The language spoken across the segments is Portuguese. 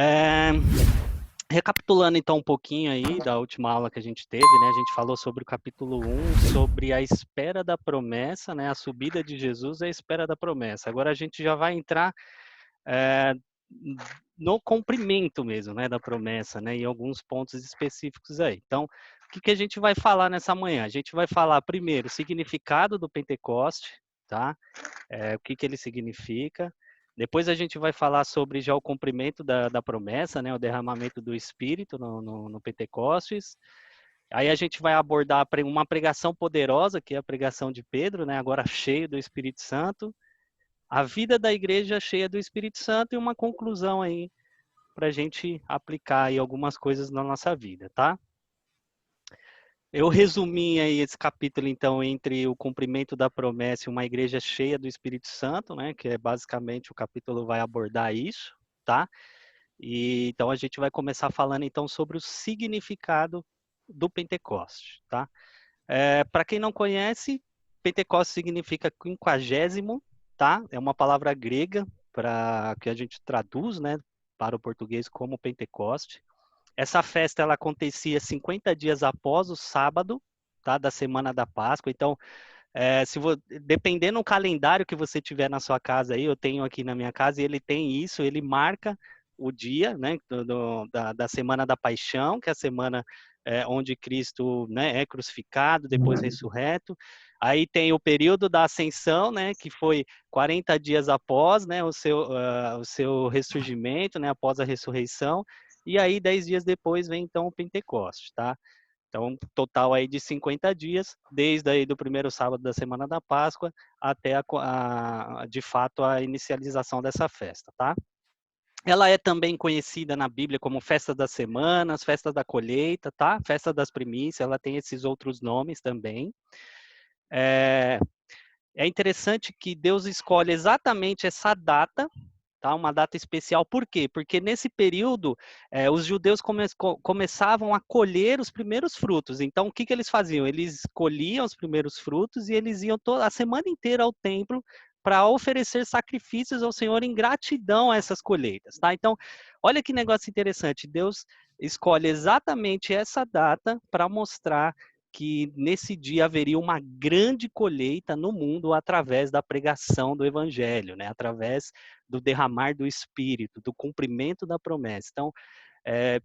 É, recapitulando então um pouquinho aí da última aula que a gente teve, né? A gente falou sobre o capítulo 1, sobre a espera da promessa, né? A subida de Jesus e a espera da promessa. Agora a gente já vai entrar é, no cumprimento mesmo, né? Da promessa, né? Em alguns pontos específicos aí. Então, o que a gente vai falar nessa manhã? A gente vai falar primeiro o significado do Pentecoste, tá? O que ele significa. Depois a gente vai falar sobre já o cumprimento da promessa, né, o derramamento do Espírito no Pentecostes. Aí a gente vai abordar uma pregação poderosa, que é a pregação de Pedro, né, agora cheio do Espírito Santo. A vida da igreja cheia do Espírito Santo e uma conclusão aí para a gente aplicar aí algumas coisas na nossa vida, tá? Eu resumi aí esse capítulo, então, entre o cumprimento da promessa e uma igreja cheia do Espírito Santo, né? Que é basicamente o capítulo vai abordar isso, tá? E então a gente vai começar falando então sobre o significado do Pentecoste, tá? Para quem não conhece, Pentecoste significa quinquagésimo, tá? É uma palavra grega para que a gente traduz, né, para o português como Pentecoste. Essa festa ela acontecia 50 dias após o sábado, tá, da semana da Páscoa. Então, dependendo do calendário que você tiver na sua casa aí, eu tenho aqui na minha casa e ele tem isso, ele marca o dia, né, da semana da Paixão, que é a semana onde Cristo, né, é crucificado, depois ressurreto. Aí tem o período da Ascensão, né, que foi 40 dias após, né, o seu ressurgimento, né, após a ressurreição. E aí 10 dias depois vem então o Pentecostes, tá? Então, total aí de 50 dias, desde aí do primeiro sábado da semana da Páscoa até de fato a inicialização dessa festa, tá? Ela é também conhecida na Bíblia como Festa das Semanas, Festa da Colheita, tá? Festa das Primícias, ela tem esses outros nomes também. É interessante que Deus escolhe exatamente essa data, tá? Uma data especial. Por quê? Porque nesse período os judeus começavam a colher os primeiros frutos. Então, o que eles faziam? Eles colhiam os primeiros frutos e eles iam a semana inteira ao templo para oferecer sacrifícios ao Senhor em gratidão a essas colheitas, tá? Então, olha que negócio interessante. Deus escolhe exatamente essa data para mostrar que nesse dia haveria uma grande colheita no mundo através da pregação do evangelho, né? Através do derramar do Espírito, do cumprimento da promessa. Então,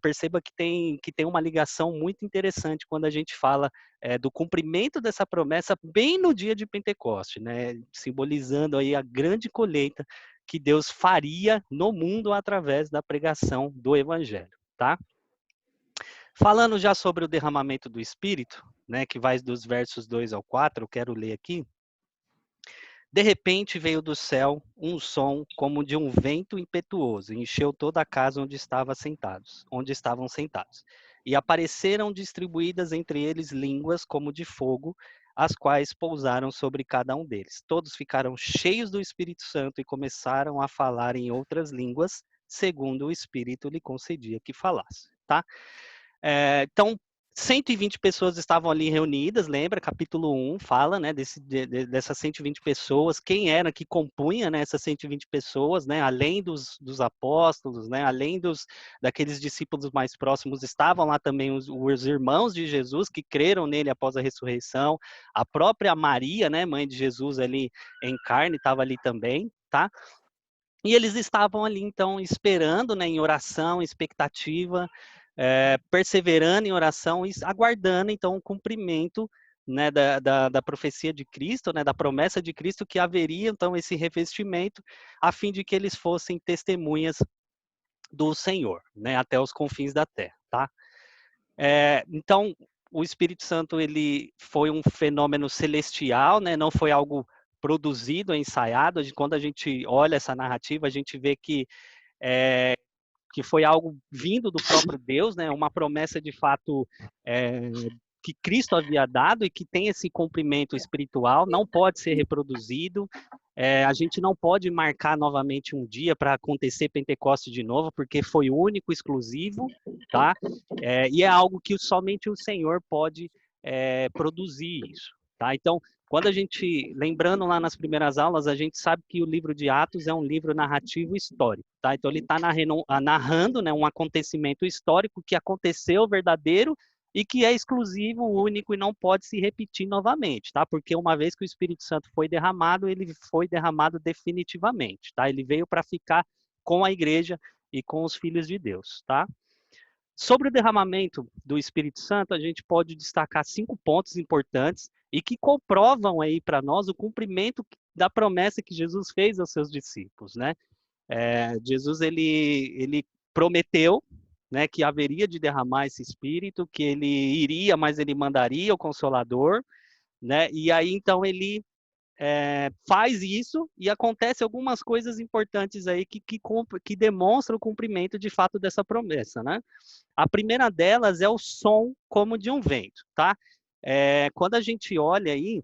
perceba que tem uma ligação muito interessante quando a gente fala do cumprimento dessa promessa bem no dia de Pentecoste, né? Simbolizando aí a grande colheita que Deus faria no mundo através da pregação do evangelho, tá? Falando já sobre o derramamento do Espírito, né, que vai dos versos 2 ao 4, eu quero ler aqui. De repente veio do céu um som como de um vento impetuoso, e encheu toda a casa onde estavam sentados. E apareceram distribuídas entre eles línguas como de fogo, as quais pousaram sobre cada um deles. Todos ficaram cheios do Espírito Santo e começaram a falar em outras línguas, segundo o Espírito lhe concedia que falasse, tá? Então, 120 pessoas estavam ali reunidas, lembra? Capítulo 1 fala, né, dessas 120 pessoas, quem era que compunha, né, essas 120 pessoas, né, além dos apóstolos, né, além daqueles discípulos mais próximos, estavam lá também os irmãos de Jesus que creram nele após a ressurreição, a própria Maria, né, mãe de Jesus ali em carne, estava ali também, tá? E eles estavam ali, então, esperando, né, em oração, expectativa, perseverando em oração e aguardando, então, o cumprimento, né, da profecia de Cristo, né, da promessa de Cristo, que haveria, então, esse revestimento, a fim de que eles fossem testemunhas do Senhor, né, até os confins da terra, tá? Então, o Espírito Santo, ele foi um fenômeno celestial, né, não foi algo produzido, ensaiado. Quando a gente olha essa narrativa, a gente vê que foi algo vindo do próprio Deus, né? Uma promessa de fato que Cristo havia dado e que tem esse cumprimento espiritual, não pode ser reproduzido. A gente não pode marcar novamente um dia para acontecer Pentecostes de novo, porque foi único, exclusivo, tá? E é algo que somente o Senhor pode produzir isso, tá? Então, Quando a gente, lembrando lá nas primeiras aulas, a gente sabe que o livro de Atos é um livro narrativo histórico, tá? Então ele está narrando, né, um acontecimento histórico que aconteceu verdadeiro e que é exclusivo, único e não pode se repetir novamente, tá? Porque uma vez que o Espírito Santo foi derramado, ele foi derramado definitivamente, tá? Ele veio para ficar com a igreja e com os filhos de Deus, tá? Sobre o derramamento do Espírito Santo, a gente pode destacar 5 pontos importantes e que comprovam aí para nós o cumprimento da promessa que Jesus fez aos seus discípulos, né? Jesus ele prometeu, né, que haveria de derramar esse Espírito, que ele iria, mas ele mandaria o Consolador, né? E aí então ele faz isso e acontece algumas coisas importantes aí que demonstram o cumprimento de fato dessa promessa, né? A primeira delas é o som como de um vento, tá? Quando a gente olha aí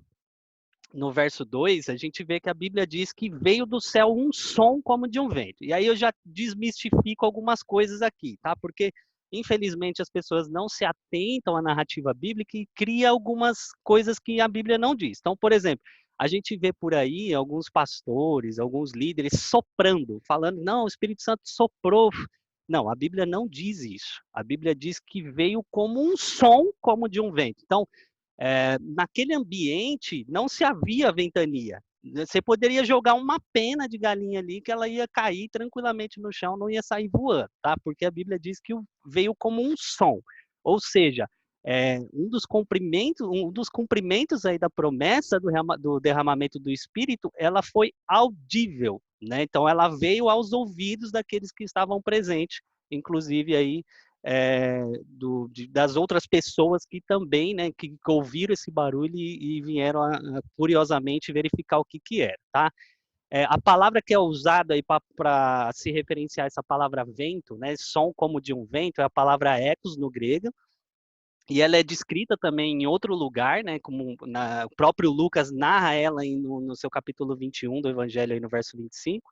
no verso 2, a gente vê que a Bíblia diz que veio do céu um som como de um vento. E aí eu já desmistifico algumas coisas aqui, tá? Porque, infelizmente, as pessoas não se atentam à narrativa bíblica e cria algumas coisas que a Bíblia não diz. Então, por exemplo, a gente vê por aí alguns pastores, alguns líderes soprando, falando, não, o Espírito Santo soprou. Não, a Bíblia não diz isso. A Bíblia diz que veio como um som como de um vento. Então, naquele ambiente não se havia ventania. Você poderia jogar uma pena de galinha ali que ela ia cair tranquilamente no chão, não ia sair voando, tá? Porque a Bíblia diz que veio como um som. Ou seja, um dos cumprimentos aí da promessa do derramamento do Espírito, ela foi audível, né? Então ela veio aos ouvidos daqueles que estavam presentes, inclusive aí das outras pessoas que também, né, que ouviram esse barulho e vieram curiosamente verificar o que era, tá? A palavra que é usada aí para se referenciar essa palavra vento, né, som como de um vento, é a palavra ecos no grego, e ela é descrita também em outro lugar, né, como o próprio Lucas narra ela no seu capítulo 21 do Evangelho, aí no verso 25,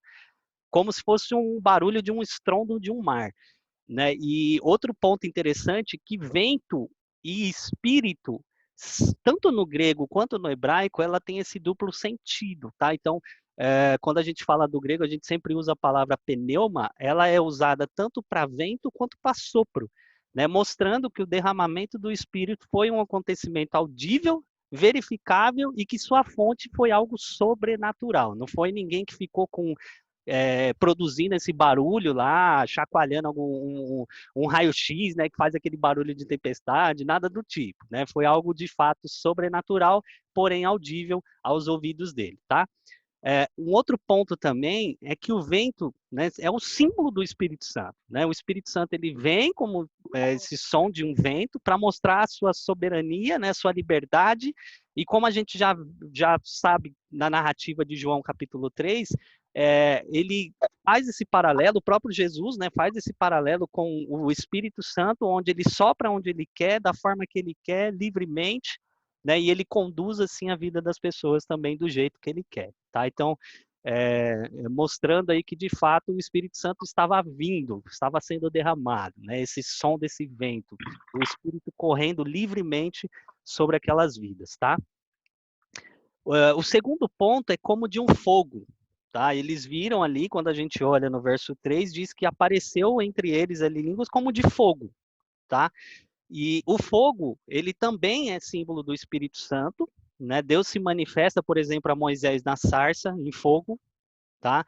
como se fosse um barulho de um estrondo de um mar. Né? E outro ponto interessante, que vento e espírito, tanto no grego quanto no hebraico, ela tem esse duplo sentido, tá? Então, quando a gente fala do grego, a gente sempre usa a palavra pneuma, ela é usada tanto para vento quanto para sopro, né? Mostrando que o derramamento do espírito foi um acontecimento audível, verificável e que sua fonte foi algo sobrenatural. Não foi ninguém que ficou com produzindo esse barulho lá, chacoalhando um raio-x, né, que faz aquele barulho de tempestade, nada do tipo, né? Foi algo de fato sobrenatural, porém audível aos ouvidos dele, tá? Um outro ponto também é que o vento, né, é o símbolo do Espírito Santo, né? O Espírito Santo ele vem como esse som de um vento para mostrar a sua soberania, né, sua liberdade, e como a gente já sabe na narrativa de João capítulo 3, ele faz esse paralelo, o próprio Jesus, né, faz esse paralelo com o Espírito Santo, onde ele sopra onde ele quer, da forma que ele quer, livremente, né, e ele conduz assim a vida das pessoas também do jeito que ele quer, tá? Então, mostrando aí que de fato o Espírito Santo estava vindo, estava sendo derramado, né? Esse som desse vento, o Espírito correndo livremente sobre aquelas vidas, tá? O segundo ponto é como de um fogo, tá? Eles viram ali, quando a gente olha no verso 3, diz que apareceu entre eles ali línguas como de fogo, tá? E o fogo, ele também é símbolo do Espírito Santo, né? Deus se manifesta, por exemplo, a Moisés na sarça, em fogo, tá?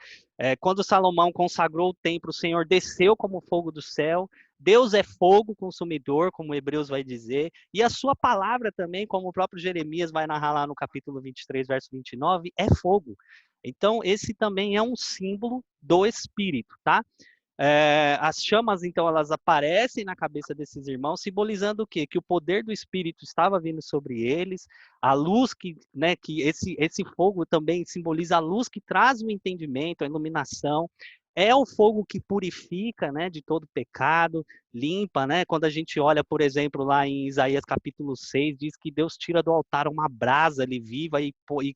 Quando Salomão consagrou o templo, o Senhor desceu como fogo do céu. Deus é fogo consumidor, como Hebreus vai dizer, e a sua palavra também, como o próprio Jeremias vai narrar lá no capítulo 23, verso 29, é fogo. Então, esse também é um símbolo do Espírito, tá? As chamas, então, elas aparecem na cabeça desses irmãos, simbolizando o quê? Que o poder do Espírito estava vindo sobre eles, a luz que, né, que esse fogo também simboliza a luz que traz o entendimento, a iluminação, é o fogo que purifica, né, de todo pecado, limpa, né, quando a gente olha, por exemplo, lá em Isaías capítulo 6, diz que Deus tira do altar uma brasa ali viva e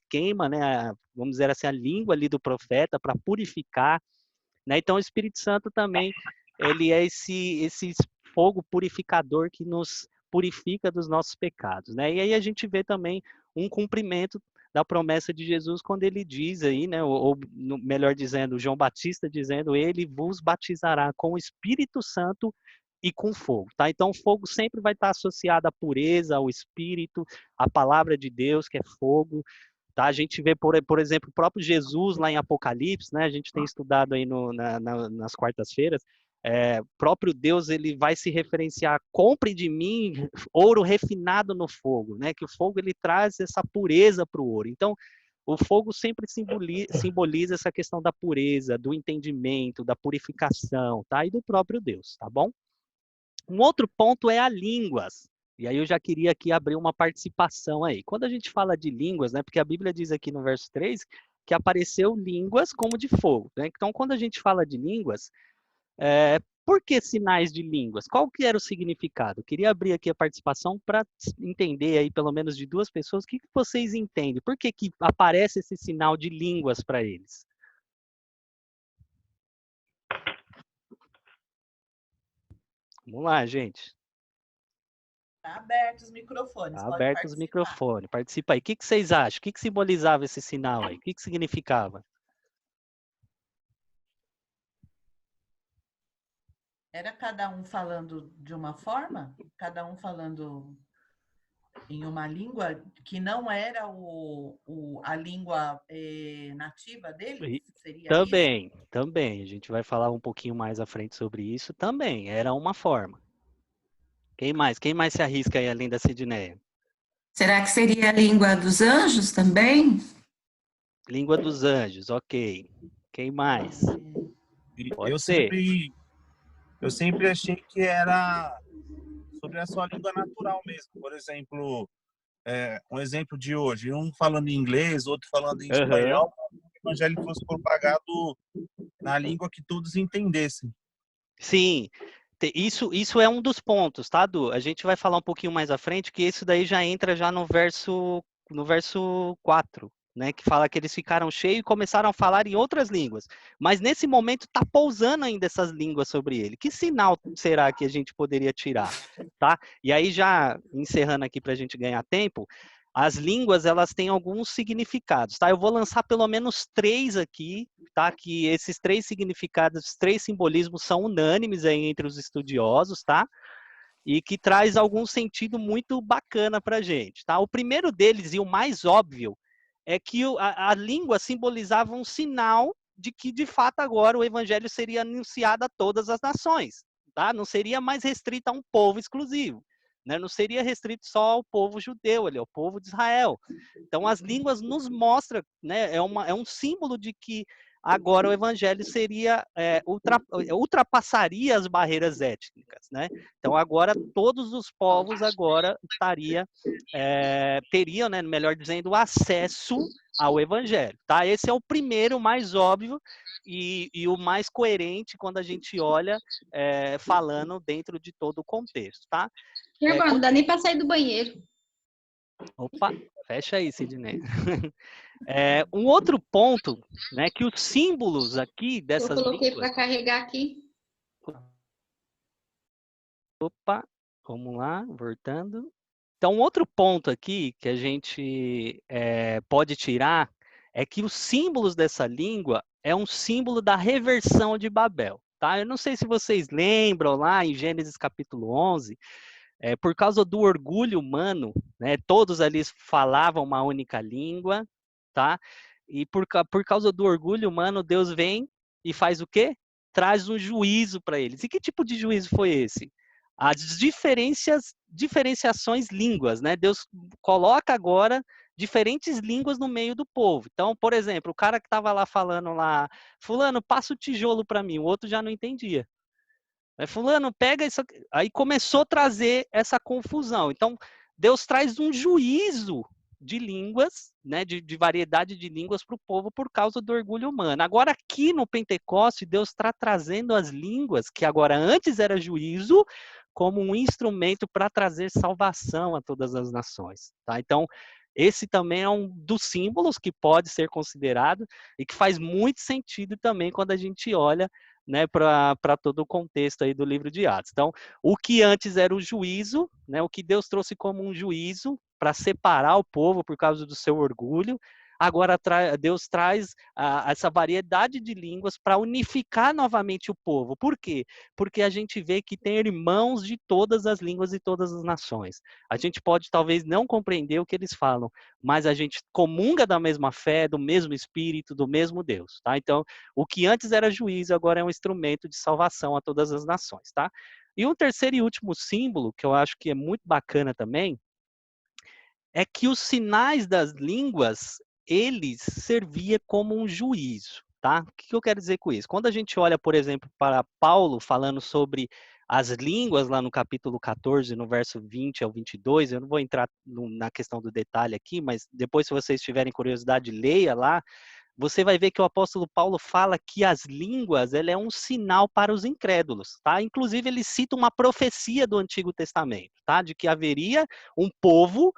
queima, né, vamos dizer assim, a língua ali do profeta para purificar, né? Então, o Espírito Santo também, ele é esse fogo purificador que nos purifica dos nossos pecados, né? E aí a gente vê também um cumprimento da promessa de Jesus quando ele diz aí, né, ou melhor dizendo, João Batista dizendo, ele vos batizará com o Espírito Santo e com fogo, tá? Então o fogo sempre vai estar associado à pureza, ao Espírito, à palavra de Deus, que é fogo, tá? A gente vê, por exemplo, o próprio Jesus lá em Apocalipse, né? A gente tem estudado aí nas quartas-feiras, próprio Deus ele vai se referenciar, compre de mim ouro refinado no fogo, né? Que o fogo ele traz essa pureza para o ouro. Então, o fogo sempre simboliza essa questão da pureza, do entendimento, da purificação, tá? E do próprio Deus, tá bom? Um outro ponto é a línguas. E aí eu já queria aqui abrir uma participação aí. Quando a gente fala de línguas, né? Porque a Bíblia diz aqui no verso 3 que apareceu línguas como de fogo, né? Então, quando a gente fala de línguas, por que sinais de línguas? Qual que era o significado? Eu queria abrir aqui a participação para entender aí, pelo menos de duas pessoas, o que vocês entendem? Por que aparece esse sinal de línguas para eles? Vamos lá, gente. Tá aberto os microfones, Tá pode aberto os participar. microfones. Participa aí. O que vocês acham? O que simbolizava esse sinal aí? O que significava? Era cada um falando de uma forma? Cada um falando em uma língua que não era a língua nativa deles? Seria isso? Também. A gente vai falar um pouquinho mais à frente sobre isso. Também, era uma forma. Quem mais? Quem mais se arrisca aí além da Sidneia? Será que seria a língua dos anjos também? Língua dos anjos, ok. Quem mais? Pode Eu ser. sempre achei que era sobre a sua língua natural mesmo. Por exemplo, um exemplo de hoje, um falando em inglês, outro falando em espanhol, para que o evangelho fosse propagado na língua que todos entendessem. Sim, isso é um dos pontos, tá, Du? A gente vai falar um pouquinho mais à frente, que isso daí já entra já no verso 4, né? Que fala que eles ficaram cheios e começaram a falar em outras línguas. Mas nesse momento está pousando ainda essas línguas sobre ele. Que sinal será que a gente poderia tirar, tá? E aí, já encerrando aqui para a gente ganhar tempo, as línguas, elas têm alguns significados, tá? Eu vou lançar pelo menos 3 aqui, tá? Que esses 3 significados, 3 simbolismos são unânimes aí entre os estudiosos, tá? E que traz algum sentido muito bacana para a gente, tá? O primeiro deles, e o mais óbvio, é que a língua simbolizava um sinal de que, de fato, agora o evangelho seria anunciado a todas as nações, tá? Não seria mais restrito a um povo exclusivo, né? Não seria restrito só ao povo judeu, ali, ao povo de Israel. Então, as línguas nos mostram, né? É um símbolo de que agora o evangelho seria ultrapassaria as barreiras étnicas, né? Então agora todos os povos agora teriam, né, melhor dizendo, acesso ao evangelho, tá? Esse é o primeiro, mais óbvio e o mais coerente quando a gente olha falando dentro de todo o contexto, tá? E agora, não dá nem para sair do banheiro. Opa, fecha aí, Sidney. Um outro ponto, né, que os símbolos aqui dessas Eu coloquei línguas... para carregar aqui. Opa, vamos lá, voltando. Então, outro ponto aqui que a gente pode tirar é que os símbolos dessa língua é um símbolo da reversão de Babel, tá? Eu não sei se vocês lembram lá em Gênesis capítulo 11, por causa do orgulho humano, né, todos ali falavam uma única língua, tá? E por causa do orgulho humano, Deus vem e faz o quê? Traz um juízo para eles. E que tipo de juízo foi esse? As diferenciações línguas, né? Deus coloca agora diferentes línguas no meio do povo. Então, por exemplo, o cara que estava lá falando lá, fulano, passa o tijolo para mim, o outro já não entendia. Fulano, pega isso aqui. Aí começou a trazer essa confusão. Então, Deus traz um juízo de línguas, né, de variedade de línguas para o povo por causa do orgulho humano. Agora, aqui no Pentecoste, Deus está trazendo as línguas, que agora antes era juízo, como um instrumento para trazer salvação a todas as nações. Tá? Então, esse também é um dos símbolos que pode ser considerado e que faz muito sentido também quando a gente olha né, para todo o contexto aí do livro de Atos. Então, o que antes era o juízo, né, o que Deus trouxe como um juízo para separar o povo por causa do seu orgulho, agora Deus traz essa variedade de línguas para unificar novamente o povo. Por quê? Porque a gente vê que tem irmãos de todas as línguas e todas as nações. A gente pode talvez não compreender o que eles falam, mas a gente comunga da mesma fé, do mesmo Espírito, do mesmo Deus, tá? Então, o que antes era juízo, agora é um instrumento de salvação a todas as nações, tá? E um terceiro e último símbolo, que eu acho que é muito bacana também, é que os sinais das línguas, eles servia como um juízo, tá? O que eu quero dizer com isso? Quando a gente olha, por exemplo, para Paulo falando sobre as línguas lá no capítulo 14, no verso 20 ao 22, eu não vou entrar na questão do detalhe aqui, mas depois, se vocês tiverem curiosidade, leia lá. Você vai ver que o apóstolo Paulo fala que as línguas, ela é um sinal para os incrédulos, tá? Inclusive, ele cita uma profecia do Antigo Testamento, tá? De que haveria um povo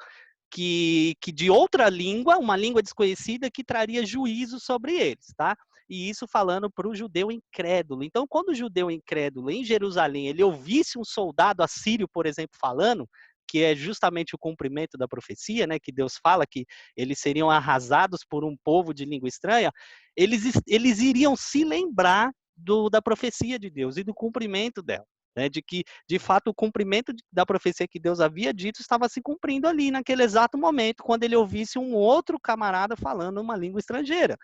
que de outra língua, uma língua desconhecida, que traria juízo sobre eles, tá? E isso falando para o judeu incrédulo. Então, quando o judeu incrédulo em Jerusalém, ele ouvisse um soldado assírio, por exemplo, falando, que é justamente o cumprimento da profecia, né, que Deus fala que eles seriam arrasados por um povo de língua estranha, eles iriam se lembrar da profecia de Deus e do cumprimento dela. Né, de que, de fato, o cumprimento da profecia que Deus havia dito estava se cumprindo ali, naquele exato momento, quando ele ouvisse um outro camarada falando uma língua estrangeira.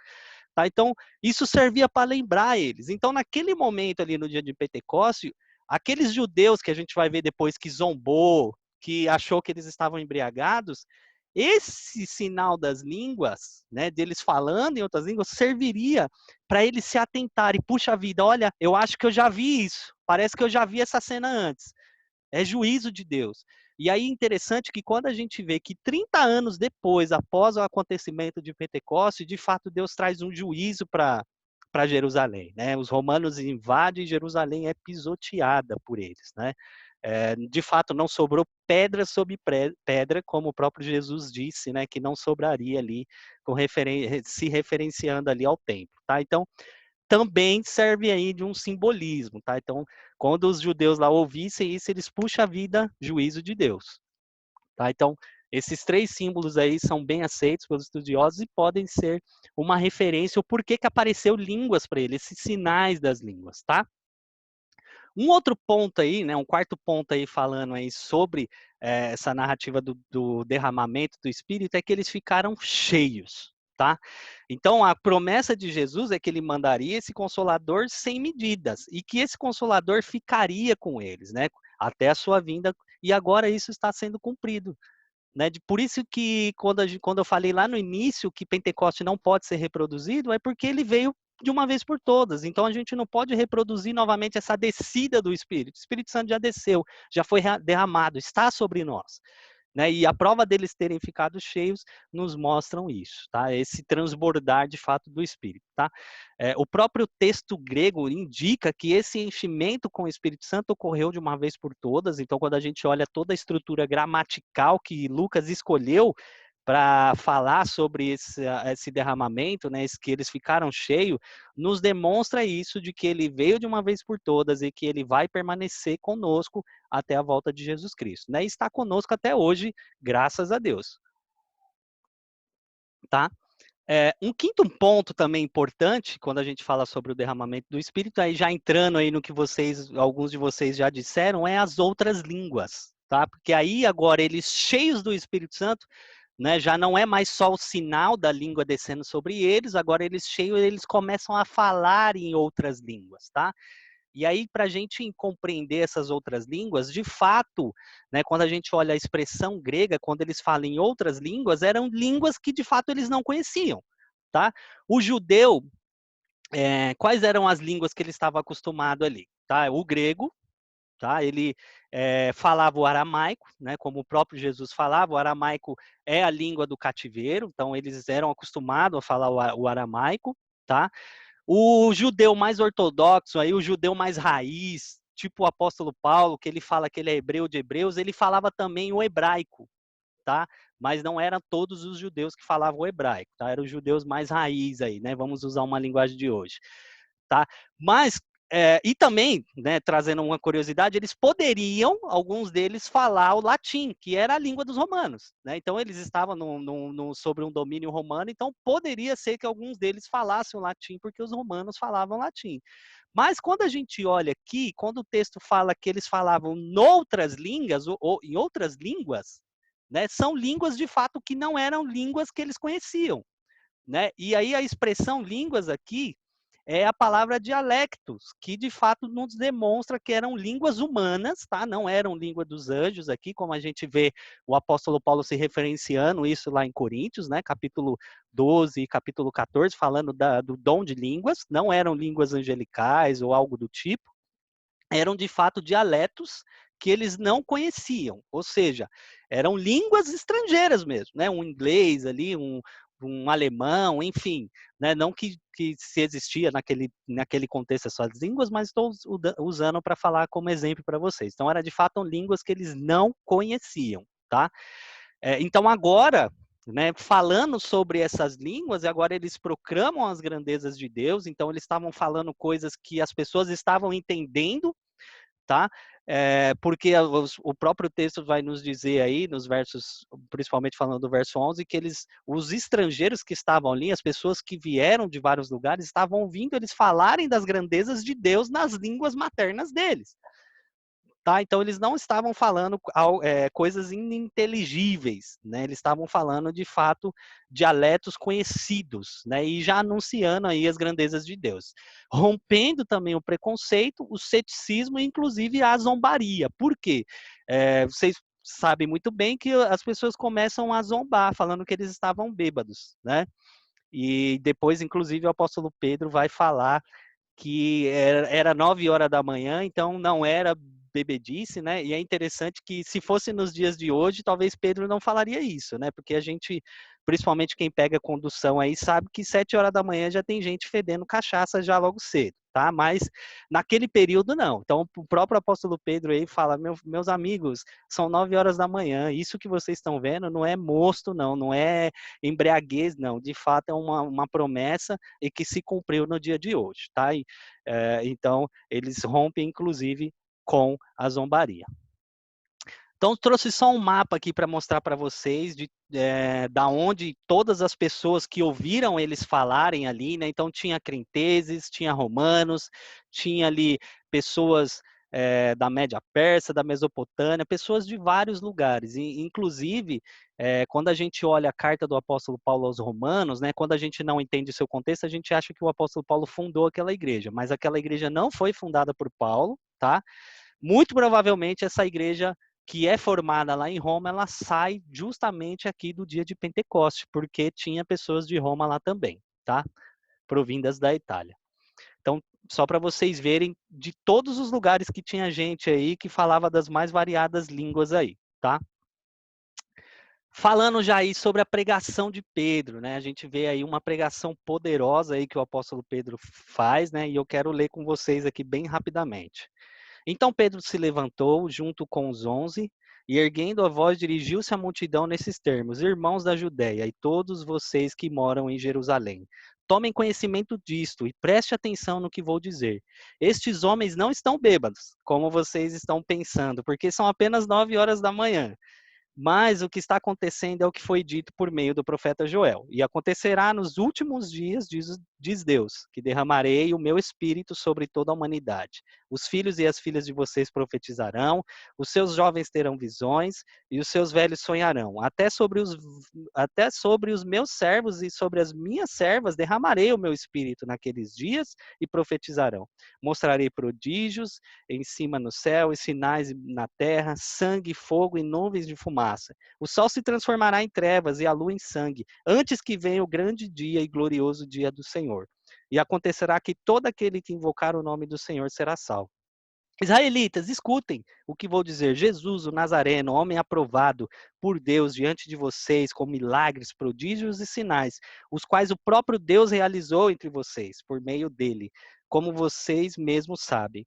Tá? Então, isso servia para lembrar eles. Então, naquele momento ali, no dia de Pentecostes, aqueles judeus que a gente vai ver depois que zombou, que achou que eles estavam embriagados, esse sinal das línguas, né, deles falando em outras línguas, serviria para eles se atentarem. Puxa vida, olha, eu acho que eu já vi isso. Parece que eu já vi essa cena antes. É juízo de Deus. E aí, interessante que quando a gente vê que 30 anos depois, após o acontecimento de Pentecostes, de fato Deus traz um juízo para Jerusalém, né? Os romanos invadem Jerusalém, é pisoteada por eles, né? De fato, não sobrou pedra sobre pedra, como o próprio Jesus disse, né? Que não sobraria ali, se referenciando ali ao templo, tá? Então, também serve aí de um simbolismo, tá? Então, quando os judeus lá ouvissem isso, eles puxam a vida, juízo de Deus, tá? Então, esses três símbolos aí são bem aceitos pelos estudiosos e podem ser uma referência o porquê que apareceu línguas para eles, esses sinais das línguas, tá? Um outro ponto aí, né, um quarto ponto aí falando aí sobre essa narrativa do derramamento do Espírito é que eles ficaram cheios, tá? Então, a promessa de Jesus é que ele mandaria esse Consolador sem medidas e que esse Consolador ficaria com eles, né, até a sua vinda, e agora isso está sendo cumprido. Né? Por isso que quando eu falei lá no início que Pentecoste não pode ser reproduzido, é porque ele veio de uma vez por todas. Então a gente não pode reproduzir novamente essa descida do Espírito. O Espírito Santo já desceu, já foi derramado, está sobre nós. Né? E a prova deles terem ficado cheios nos mostram isso, tá? Esse transbordar de fato do Espírito, tá? O próprio texto grego indica que esse enchimento com o Espírito Santo ocorreu de uma vez por todas. Então, quando a gente olha toda a estrutura gramatical que Lucas escolheu para falar sobre esse derramamento, né, que eles ficaram cheios, nos demonstra isso de que ele veio de uma vez por todas e que ele vai permanecer conosco até a volta de Jesus Cristo, né? E está conosco até hoje, graças a Deus. Tá? Um quinto ponto também importante, quando a gente fala sobre o derramamento do Espírito, aí já entrando aí no que alguns de vocês já disseram, é as outras línguas, tá? Porque aí agora eles cheios do Espírito Santo, né, já não é mais só o sinal da língua descendo sobre eles, agora eles cheios, eles começam a falar em outras línguas, tá? E aí, para a gente compreender essas outras línguas, de fato, né, quando a gente olha a expressão grega, quando eles falam em outras línguas, eram línguas que de fato eles não conheciam, tá? O judeu, quais eram as línguas que ele estava acostumado ali? Tá? O grego, tá? Ele falava o aramaico, né? Como o próprio Jesus falava, o aramaico é a língua do cativeiro, então eles eram acostumados a falar o aramaico, tá? O judeu mais ortodoxo, aí o judeu mais raiz, tipo o apóstolo Paulo, que ele fala que ele é hebreu de hebreus, ele falava também o hebraico, tá? Mas não eram todos os judeus que falavam o hebraico, tá? Eram os judeus mais raiz aí, né? Vamos usar uma linguagem de hoje, tá? Mas E também, né, trazendo uma curiosidade, eles poderiam, alguns deles, falar o latim, que era a língua dos romanos, né? Então, eles estavam sobre um domínio romano, então poderia ser que alguns deles falassem o latim, porque os romanos falavam latim. Mas quando a gente olha aqui, quando o texto fala que eles falavam noutras línguas, ou em outras línguas, né, são línguas, de fato, que não eram línguas que eles conheciam, né? E aí a expressão línguas aqui é a palavra dialectos, que de fato nos demonstra que eram línguas humanas, tá? Não eram língua dos anjos aqui, como a gente vê o apóstolo Paulo se referenciando isso lá em Coríntios, né? Capítulo 12 e capítulo 14, falando do dom de línguas, não eram línguas angelicais ou algo do tipo, eram de fato dialetos que eles não conheciam, ou seja, eram línguas estrangeiras mesmo, né? Um inglês ali, um alemão, enfim, né? Não que se existia naquele contexto essas línguas, mas estou usando para falar como exemplo para vocês. Então, era de fato línguas que eles não conheciam, tá? Então, agora, né, falando sobre essas línguas, e agora eles proclamam as grandezas de Deus, então eles estavam falando coisas que as pessoas estavam entendendo, tá? Porque o próprio texto vai nos dizer aí, nos versos, principalmente falando do verso 11, que os estrangeiros que estavam ali, as pessoas que vieram de vários lugares, estavam ouvindo eles falarem das grandezas de Deus nas línguas maternas deles. Tá? Então, eles não estavam falando coisas ininteligíveis, né? Eles estavam falando, de fato, dialetos conhecidos, né? E já anunciando aí as grandezas de Deus. Rompendo também o preconceito, o ceticismo e, inclusive, a zombaria. Por quê? Vocês sabem muito bem que as pessoas começam a zombar, falando que eles estavam bêbados, né? E depois, inclusive, o apóstolo Pedro vai falar que era 9 horas da manhã, então não era bebedice, né? E é interessante que, se fosse nos dias de hoje, talvez Pedro não falaria isso, né? Porque a gente, principalmente quem pega condução aí, sabe que 7 horas da manhã já tem gente fedendo cachaça já logo cedo, tá? Mas naquele período não. Então o próprio apóstolo Pedro aí fala: meus amigos, são 9 horas da manhã, isso que vocês estão vendo não é mosto, não é embriaguez, não. De fato é uma promessa e que se cumpriu no dia de hoje, tá? Então eles rompem, inclusive, com a zombaria. Então, trouxe só um mapa aqui para mostrar para vocês da onde todas as pessoas que ouviram eles falarem ali, né? Então, tinha cretenses, tinha romanos, tinha ali pessoas da Média Persa, da Mesopotâmia, pessoas de vários lugares. E, inclusive, quando a gente olha a carta do apóstolo Paulo aos Romanos, né? Quando a gente não entende o seu contexto, a gente acha que o apóstolo Paulo fundou aquela igreja, mas aquela igreja não foi fundada por Paulo, tá? Muito provavelmente essa igreja que é formada lá em Roma, ela sai justamente aqui do dia de Pentecoste, porque tinha pessoas de Roma lá também, tá? Provindas da Itália. Então, só para vocês verem de todos os lugares que tinha gente aí que falava das mais variadas línguas aí, tá? Falando já aí sobre a pregação de Pedro, né? A gente vê aí uma pregação poderosa aí que o apóstolo Pedro faz, né? E eu quero ler com vocês aqui bem rapidamente. Então Pedro se levantou junto com os 11 e, erguendo a voz, dirigiu-se à multidão nesses termos: Irmãos da Judéia e todos vocês que moram em Jerusalém, tomem conhecimento disto e preste atenção no que vou dizer. Estes homens não estão bêbados, como vocês estão pensando, porque são apenas 9 horas da manhã. Mas o que está acontecendo é o que foi dito por meio do profeta Joel. E acontecerá nos últimos dias, diz Deus, que derramarei o meu espírito sobre toda a humanidade. Os filhos e as filhas de vocês profetizarão, os seus jovens terão visões e os seus velhos sonharão. Até sobre os meus servos e sobre as minhas servas derramarei o meu espírito naqueles dias e profetizarão. Mostrarei prodígios em cima no céu e sinais na terra, sangue, fogo e nuvens de fumaça. O sol se transformará em trevas e a lua em sangue, antes que venha o grande dia e glorioso dia do Senhor. E acontecerá que todo aquele que invocar o nome do Senhor será salvo. Israelitas, escutem o que vou dizer. Jesus, o Nazareno, homem aprovado por Deus diante de vocês com milagres, prodígios e sinais, os quais o próprio Deus realizou entre vocês, por meio dele, como vocês mesmos sabem.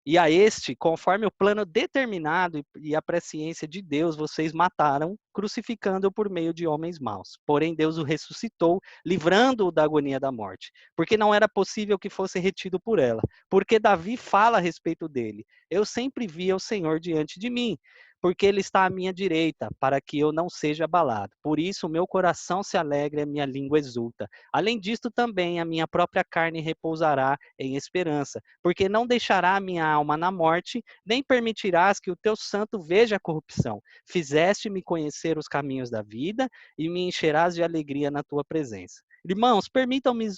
E a este, conforme o plano determinado e a presciência de Deus, vocês mataram, crucificando-o por meio de homens maus. Porém, Deus o ressuscitou, livrando-o da agonia da morte, porque não era possível que fosse retido por ela. Porque Davi fala a respeito dele: eu sempre via o Senhor diante de mim, porque ele está à minha direita, para que eu não seja abalado. Por isso, o meu coração se alegra e a minha língua exulta. Além disto, também a minha própria carne repousará em esperança, porque não deixará a minha alma na morte, nem permitirás que o teu santo veja a corrupção. Fizeste-me conhecer os caminhos da vida e me encherás de alegria na tua presença. Irmãos, permitam-me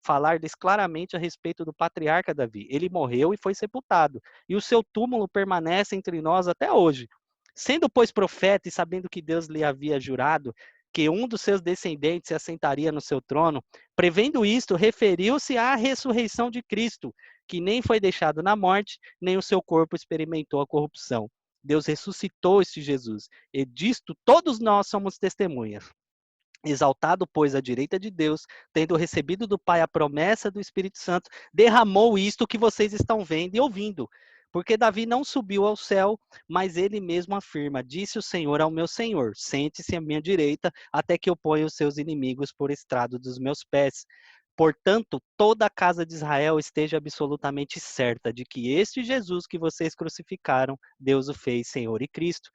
falar-lhes claramente a respeito do patriarca Davi. Ele morreu e foi sepultado, e o seu túmulo permanece entre nós até hoje. Sendo, pois, profeta e sabendo que Deus lhe havia jurado que um dos seus descendentes se assentaria no seu trono, prevendo isto, referiu-se à ressurreição de Cristo, que nem foi deixado na morte, nem o seu corpo experimentou a corrupção. Deus ressuscitou este Jesus, e disto todos nós somos testemunhas. Exaltado, pois, à direita de Deus, tendo recebido do Pai a promessa do Espírito Santo, derramou isto que vocês estão vendo e ouvindo. Porque Davi não subiu ao céu, mas ele mesmo afirma: disse o Senhor ao meu Senhor, sente-se à minha direita, até que eu ponha os seus inimigos por estrado dos meus pés. Portanto, toda a casa de Israel esteja absolutamente certa de que este Jesus que vocês crucificaram, Deus o fez Senhor e Cristo.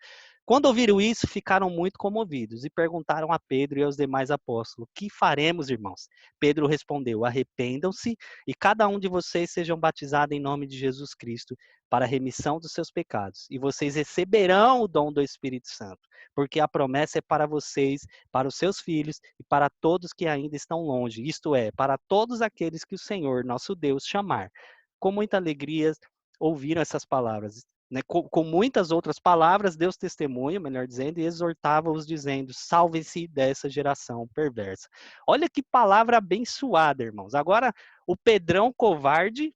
Quando ouviram isso, ficaram muito comovidos e perguntaram a Pedro e aos demais apóstolos: que faremos, irmãos? Pedro respondeu: arrependam-se e cada um de vocês sejam batizados em nome de Jesus Cristo para a remissão dos seus pecados, e vocês receberão o dom do Espírito Santo, porque a promessa é para vocês, para os seus filhos e para todos que ainda estão longe, isto é, para todos aqueles que o Senhor, nosso Deus, chamar. Com muita alegria ouviram essas palavras. Né, com muitas outras palavras, Deus testemunha, melhor dizendo, e exortava-os dizendo: salvem-se dessa geração perversa. Olha que palavra abençoada, irmãos. Agora, o Pedrão covarde,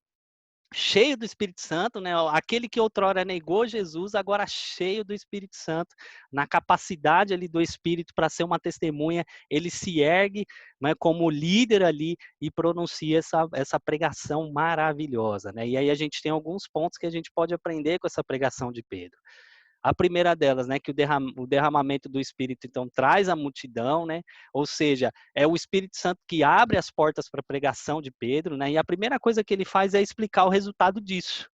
cheio do Espírito Santo, né? Aquele que outrora negou Jesus, agora cheio do Espírito Santo, na capacidade ali do Espírito para ser uma testemunha, ele se ergue, né, como líder ali e pronuncia essa pregação maravilhosa, né? E aí a gente tem alguns pontos que a gente pode aprender com essa pregação de Pedro. A primeira delas, né, que o derramamento do Espírito, então, traz a multidão, né, ou seja, é o Espírito Santo que abre as portas para a pregação de Pedro, né, e a primeira coisa que ele faz é explicar o resultado disso.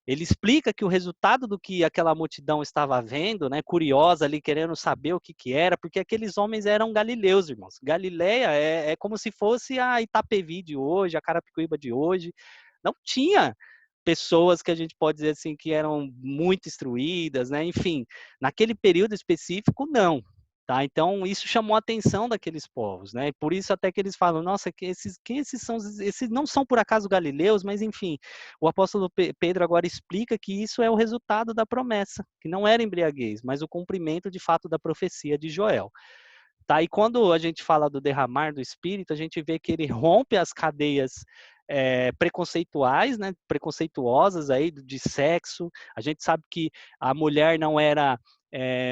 Ele explica que o resultado do que aquela multidão estava vendo, né, curiosa ali, querendo saber o que era, porque aqueles homens eram galileus, irmãos. Galileia é como se fosse a Itapevi de hoje, a Carapicuíba de hoje. Não tinha pessoas que a gente pode dizer assim que eram muito instruídas, né? Enfim, naquele período específico, não. Tá? Então, isso chamou a atenção daqueles povos, né? Por isso até que eles falam, nossa, quem esses são? Esses não são por acaso galileus, mas enfim, o apóstolo Pedro agora explica que isso é o resultado da promessa, que não era embriaguez, mas o cumprimento de fato da profecia de Joel. Tá? E quando a gente fala do derramar do Espírito, a gente vê que ele rompe as cadeias preconceituais, né, preconceituosas aí de sexo. A gente sabe que a mulher não era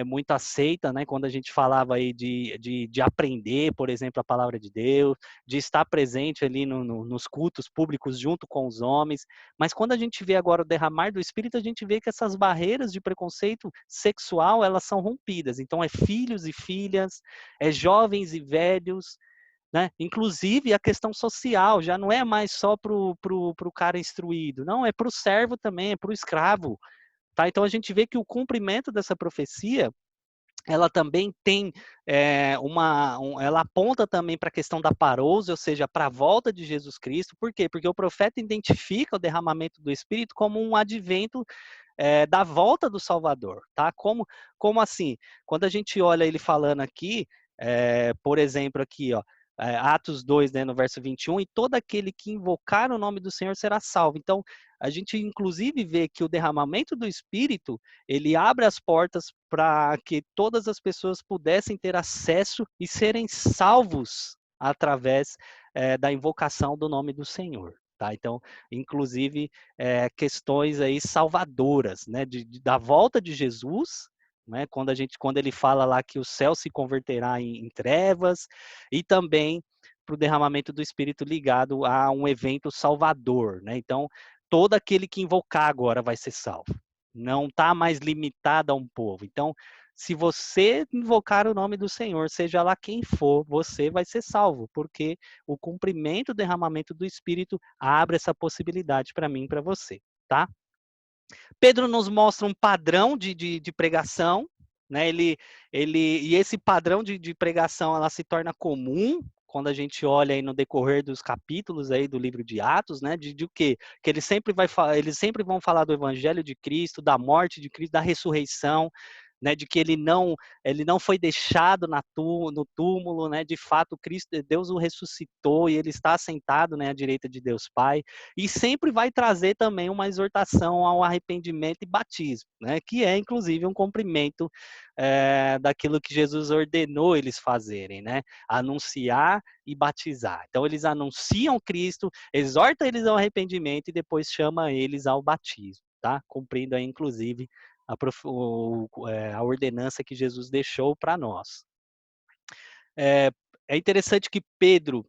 muito aceita, né, quando a gente falava aí de aprender, por exemplo, a palavra de Deus, de estar presente ali nos cultos públicos junto com os homens. Mas quando a gente vê agora o derramar do Espírito, a gente vê que essas barreiras de preconceito sexual, elas são rompidas. Então, é filhos e filhas, é jovens e velhos, né? Inclusive a questão social já não é mais só para o cara instruído, não, é para o servo também, é para o escravo. Tá? Então a gente vê que o cumprimento dessa profecia, ela também tem ela aponta também para a questão da parousia, ou seja, para a volta de Jesus Cristo. Por quê? Porque o profeta identifica o derramamento do Espírito como um advento da volta do Salvador, tá? Como assim? Quando a gente olha ele falando aqui, por exemplo, aqui, ó, Atos 2, né, no verso 21, e todo aquele que invocar o nome do Senhor será salvo. Então, a gente inclusive vê que o derramamento do Espírito, ele abre as portas para que todas as pessoas pudessem ter acesso e serem salvos através da invocação do nome do Senhor. Tá? Então, inclusive, questões aí salvadoras, né, da volta de Jesus, né, quando ele fala lá que o céu se converterá em trevas, e também para o derramamento do Espírito ligado a um evento salvador, né? Então, todo aquele que invocar agora vai ser salvo. Não está mais limitado a um povo. Então, se você invocar o nome do Senhor, seja lá quem for, você vai ser salvo, porque o cumprimento, o derramamento do Espírito abre essa possibilidade para mim e para você, tá? Pedro nos mostra um padrão de pregação, né? E esse padrão de pregação, ela se torna comum quando a gente olha aí no decorrer dos capítulos aí do livro de Atos, né? De o quê? Que eles sempre vão falar do evangelho de Cristo, da morte de Cristo, da ressurreição, né? De que ele não foi deixado no túmulo, né? De fato, Deus o ressuscitou e ele está sentado, né, à direita de Deus Pai. E sempre vai trazer também uma exortação ao arrependimento e batismo, né? Que é inclusive um cumprimento daquilo que Jesus ordenou eles fazerem, né? Anunciar e batizar. Então eles anunciam Cristo, exorta eles ao arrependimento e depois chama eles ao batismo, tá? Cumprindo aí inclusive a ordenança que Jesus deixou para nós. É interessante que Pedro,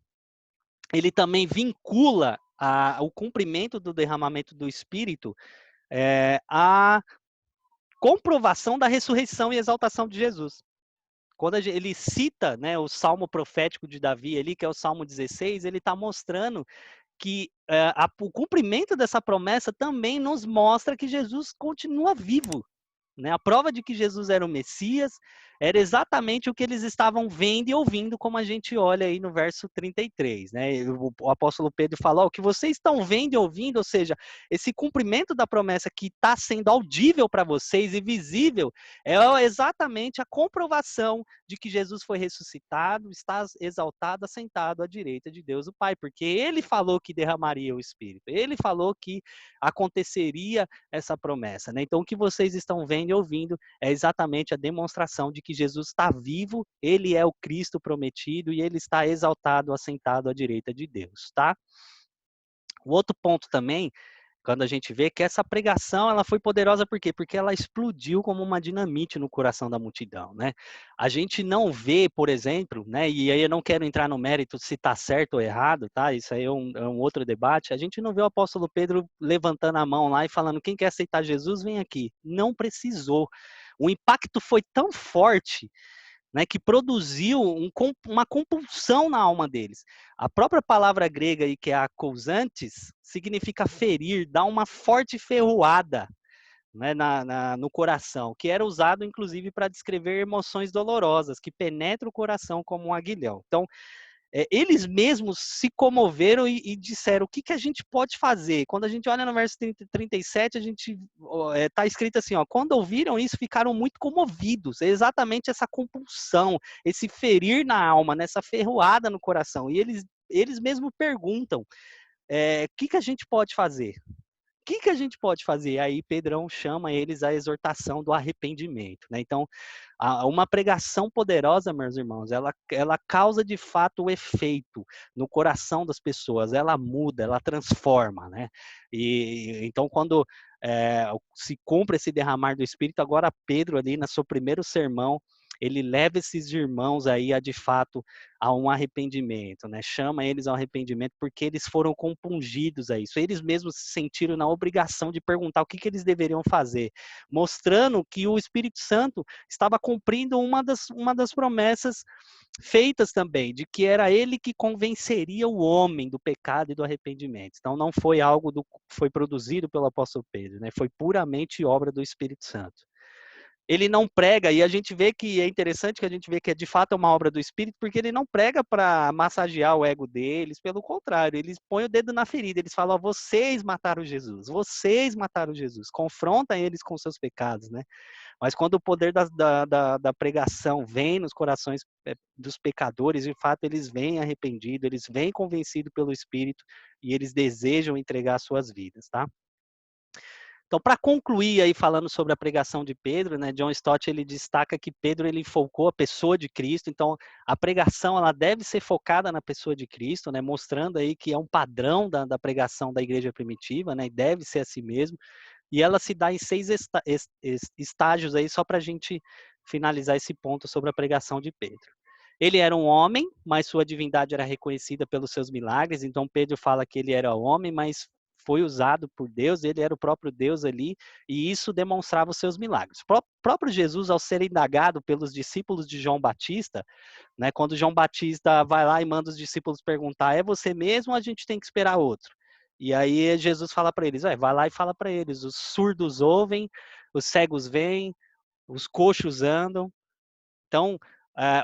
ele também vincula o cumprimento do derramamento do Espírito à comprovação da ressurreição e exaltação de Jesus. Quando ele cita, né, o salmo profético de Davi ali, que é o Salmo 16, ele está mostrando que o cumprimento dessa promessa também nos mostra que Jesus continua vivo. Né? A prova de que Jesus era o Messias era exatamente o que eles estavam vendo e ouvindo, como a gente olha aí no verso 33. Né? O apóstolo Pedro fala, o que vocês estão vendo e ouvindo, ou seja, esse cumprimento da promessa que está sendo audível para vocês e visível, é exatamente a comprovação de que Jesus foi ressuscitado, está exaltado, assentado à direita de Deus o Pai, porque ele falou que derramaria o Espírito, ele falou que aconteceria essa promessa. Né? Então, o que vocês estão vendo e ouvindo é exatamente a demonstração de que Jesus está vivo, ele é o Cristo prometido e ele está exaltado, assentado à direita de Deus, tá? O outro ponto também, quando a gente vê que essa pregação, ela foi poderosa por quê? Porque ela explodiu como uma dinamite no coração da multidão, né? A gente não vê, por exemplo, né? E aí eu não quero entrar no mérito se está certo ou errado, tá? Isso aí é um outro debate. A gente não vê o apóstolo Pedro levantando a mão lá e falando, quem quer aceitar Jesus, vem aqui. Não precisou. O impacto foi tão forte, né, que produziu uma compulsão na alma deles. A própria palavra grega aí, que é akousantes, significa ferir, dar uma forte ferroada, né, no coração, que era usado inclusive para descrever emoções dolorosas, que penetram o coração como um aguilhão. Então, eles mesmos se comoveram e disseram, o que a gente pode fazer? Quando a gente olha no verso 37, a gente está escrito assim, quando ouviram isso, ficaram muito comovidos. É exatamente essa compulsão, esse ferir na alma, nessa ferroada no coração. E eles mesmos perguntam, o que a gente pode fazer? O que a gente pode fazer? Aí Pedrão chama eles à exortação do arrependimento, né? Então, uma pregação poderosa, meus irmãos, ela causa de fato o efeito no coração das pessoas, ela muda, ela transforma, né? E então, quando se cumpre esse derramar do Espírito, agora Pedro ali, no seu primeiro sermão, ele leva esses irmãos aí de fato a um arrependimento, né? Chama eles ao arrependimento porque eles foram compungidos a isso. Eles mesmos se sentiram na obrigação de perguntar o que eles deveriam fazer, mostrando que o Espírito Santo estava cumprindo uma das promessas feitas também, de que era ele que convenceria o homem do pecado e do arrependimento. Então não foi algo que foi produzido pelo apóstolo Pedro, né? Foi puramente obra do Espírito Santo. Ele não prega, e a gente vê que é interessante que a gente vê que de fato é uma obra do Espírito, porque ele não prega para massagear o ego deles, pelo contrário, eles põem o dedo na ferida, eles falam, vocês mataram Jesus, confrontam eles com seus pecados, né? Mas quando o poder da pregação vem nos corações dos pecadores, de fato eles vêm arrependidos, eles vêm convencidos pelo Espírito, e eles desejam entregar suas vidas, tá? Então, para concluir aí falando sobre a pregação de Pedro, né, John Stott ele destaca que Pedro ele focou a pessoa de Cristo. Então, a pregação ela deve ser focada na pessoa de Cristo, né, mostrando aí que é um padrão da pregação da igreja primitiva, né, e deve ser assim mesmo. E ela se dá em 6 estágios aí só para a gente finalizar esse ponto sobre a pregação de Pedro. Ele era um homem, mas sua divindade era reconhecida pelos seus milagres. Então Pedro fala que ele era homem, mas foi usado por Deus, ele era o próprio Deus ali, e isso demonstrava os seus milagres. O próprio Jesus, ao ser indagado pelos discípulos de João Batista, né, quando João Batista vai lá e manda os discípulos perguntar, é você mesmo ou a gente tem que esperar outro? E aí Jesus fala para eles, vai lá e fala para eles, os surdos ouvem, os cegos veem, os coxos andam. Então,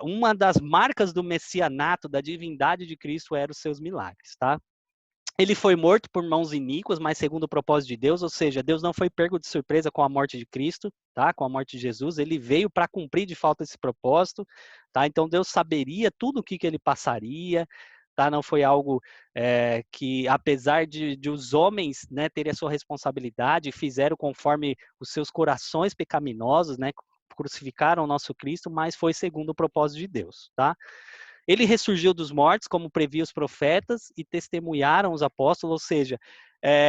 uma das marcas do messianato, da divindade de Cristo, eram os seus milagres, tá? Ele foi morto por mãos iníquas, mas segundo o propósito de Deus, ou seja, Deus não foi pego de surpresa com a morte de Cristo, tá? Com a morte de Jesus, ele veio para cumprir de fato esse propósito, tá? Então Deus saberia tudo o que ele passaria, tá? Não foi algo que, apesar de os homens, né, terem a sua responsabilidade, fizeram conforme os seus corações pecaminosos, né? Crucificaram o nosso Cristo, mas foi segundo o propósito de Deus, tá? Ele ressurgiu dos mortos, como previa os profetas, e testemunharam os apóstolos, ou seja,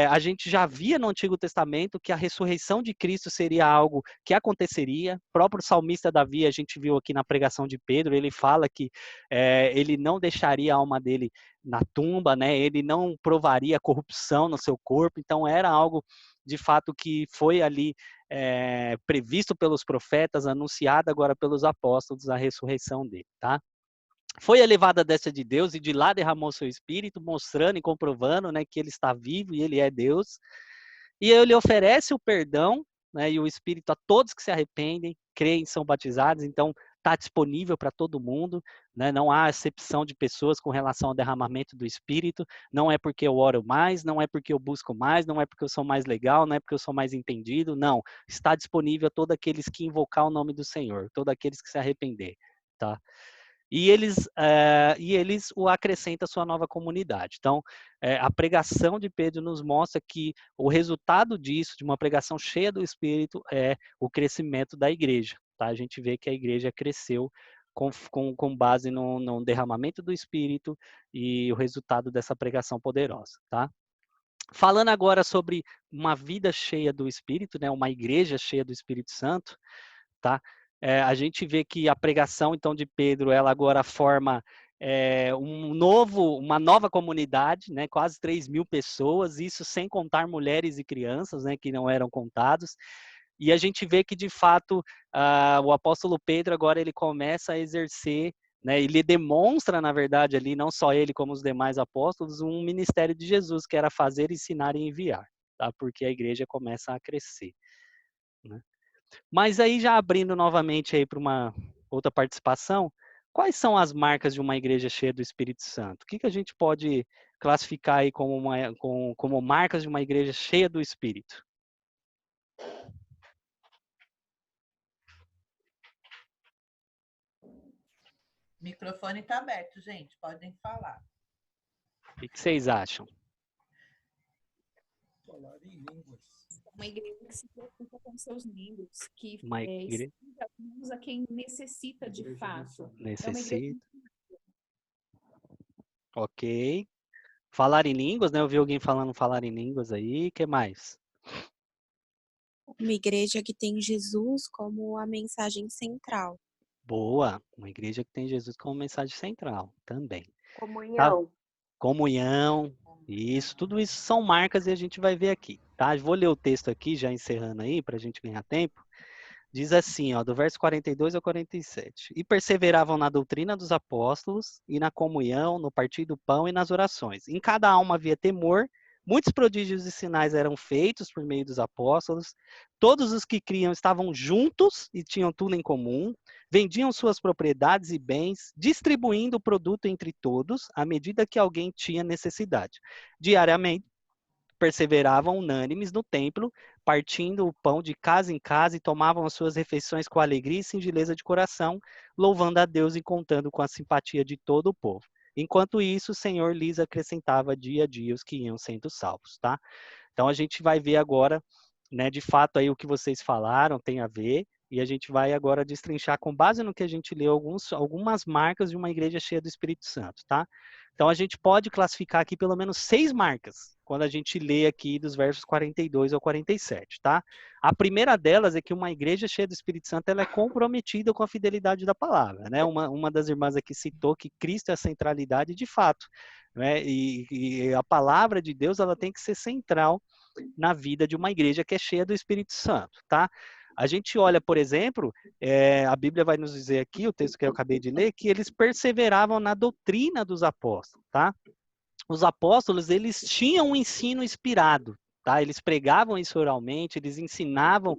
a gente já via no Antigo Testamento que a ressurreição de Cristo seria algo que aconteceria. O próprio salmista Davi, a gente viu aqui na pregação de Pedro, ele fala que ele não deixaria a alma dele na tumba, né? Ele não provaria corrupção no seu corpo, então era algo de fato que foi ali previsto pelos profetas, anunciado agora pelos apóstolos, a ressurreição dele, tá? Foi elevada a destra de Deus e de lá derramou seu espírito, mostrando e comprovando, né, que ele está vivo e ele é Deus. E ele oferece o perdão, né, e o espírito a todos que se arrependem, creem e são batizados. Então, está disponível para todo mundo, né? Não há acepção de pessoas com relação ao derramamento do espírito. Não é porque eu oro mais, não é porque eu busco mais, não é porque eu sou mais legal, não é porque eu sou mais entendido. Não, está disponível a todos aqueles que invocar o nome do Senhor, todos aqueles que se arrepender, tá? E eles o acrescentam à sua nova comunidade. Então, a pregação de Pedro nos mostra que o resultado disso, de uma pregação cheia do Espírito, é o crescimento da igreja. Tá? A gente vê que a igreja cresceu com base no derramamento do Espírito e o resultado dessa pregação poderosa. Tá? Falando agora sobre uma vida cheia do Espírito, né? Uma igreja cheia do Espírito Santo, tá? A gente vê que a pregação, então, de Pedro, ela agora forma uma nova comunidade, né? Quase 3.000 pessoas, isso sem contar mulheres e crianças, né? Que não eram contados. E a gente vê que, de fato, o apóstolo Pedro agora ele começa a exercer, né? Ele demonstra, na verdade, ali, não só ele como os demais apóstolos, um ministério de Jesus, que era fazer, ensinar e enviar, tá? Porque a igreja começa a crescer, né? Mas aí já abrindo novamente aí para uma outra participação, quais são as marcas de uma igreja cheia do Espírito Santo? O que a gente pode classificar aí como marcas de uma igreja cheia do Espírito? O microfone está aberto, gente. Podem falar. O que vocês acham? Falar em línguas. Uma igreja que se preocupa com seus membros, que usa quem necessita de fato. Necessita. Ok. Falar em línguas, né? Eu vi alguém falando falar em línguas aí. O que mais? Uma igreja que tem Jesus como a mensagem central. Boa. Uma igreja que tem Jesus como mensagem central também. Comunhão. Tá? Comunhão. Isso, tudo isso são marcas e a gente vai ver aqui, tá? Vou ler o texto aqui, já encerrando aí, para a gente ganhar tempo. Diz assim, ó, do verso 42 ao 47. E perseveravam na doutrina dos apóstolos, e na comunhão, no partir do pão e nas orações. Em cada alma havia temor, muitos prodígios e sinais eram feitos por meio dos apóstolos. Todos os que criam estavam juntos e tinham tudo em comum. Vendiam suas propriedades e bens, distribuindo o produto entre todos, à medida que alguém tinha necessidade. Diariamente, perseveravam unânimes no templo, partindo o pão de casa em casa e tomavam as suas refeições com alegria e singeleza de coração, louvando a Deus e contando com a simpatia de todo o povo. Enquanto isso, o Senhor lhes acrescentava dia a dia os que iam sendo salvos, tá? Então a gente vai ver agora, né, de fato aí o que vocês falaram tem a ver, e a gente vai agora destrinchar com base no que a gente leu algumas marcas de uma igreja cheia do Espírito Santo, tá? Então a gente pode classificar aqui pelo menos 6 marcas, quando a gente lê aqui dos versos 42 ao 47, tá? A primeira delas é que uma igreja cheia do Espírito Santo, ela é comprometida com a fidelidade da palavra, né? Uma das irmãs aqui citou que Cristo é a centralidade de fato, né? E a palavra de Deus, ela tem que ser central na vida de uma igreja que é cheia do Espírito Santo, tá? A gente olha, por exemplo, a Bíblia vai nos dizer aqui, o texto que eu acabei de ler, que eles perseveravam na doutrina dos apóstolos, tá? Os apóstolos, eles tinham um ensino inspirado, tá? Eles pregavam isso oralmente, eles ensinavam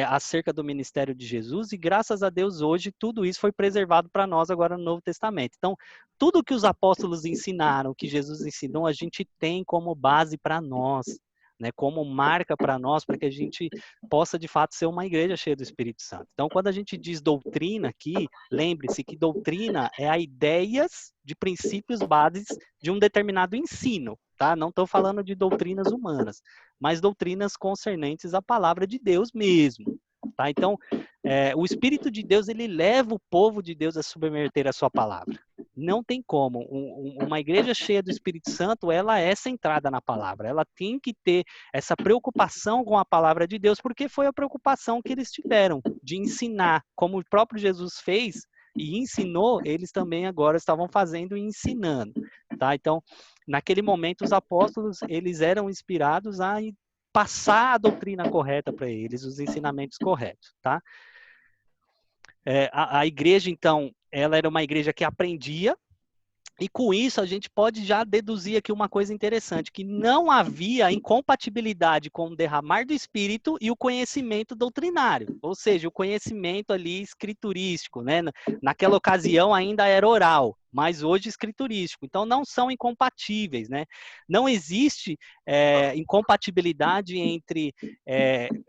acerca do ministério de Jesus, e graças a Deus hoje tudo isso foi preservado para nós agora no Novo Testamento. Então, tudo que os apóstolos ensinaram, que Jesus ensinou, a gente tem como base para nós, né, como marca para nós, para que a gente possa, de fato, ser uma igreja cheia do Espírito Santo. Então, quando a gente diz doutrina aqui, lembre-se que doutrina é a ideias de princípios bases de um determinado ensino, tá? Não estou falando de doutrinas humanas, mas doutrinas concernentes à palavra de Deus mesmo, tá? Então, o Espírito de Deus, ele leva o povo de Deus a submeter a sua palavra. Não tem como. Uma igreja cheia do Espírito Santo, ela é centrada na palavra. Ela tem que ter essa preocupação com a palavra de Deus, porque foi a preocupação que eles tiveram de ensinar. Como o próprio Jesus fez e ensinou, eles também agora estavam fazendo e ensinando, tá? Então, naquele momento, os apóstolos, eles eram inspirados a passar a doutrina correta para eles, os ensinamentos corretos, tá? A igreja, então, ela era uma igreja que aprendia, e com isso a gente pode já deduzir aqui uma coisa interessante, que não havia incompatibilidade com o derramar do Espírito e o conhecimento doutrinário, ou seja, o conhecimento ali escriturístico, né? Naquela ocasião ainda era oral, mas hoje escriturístico. Então, não são incompatíveis, né? Não existe incompatibilidade entre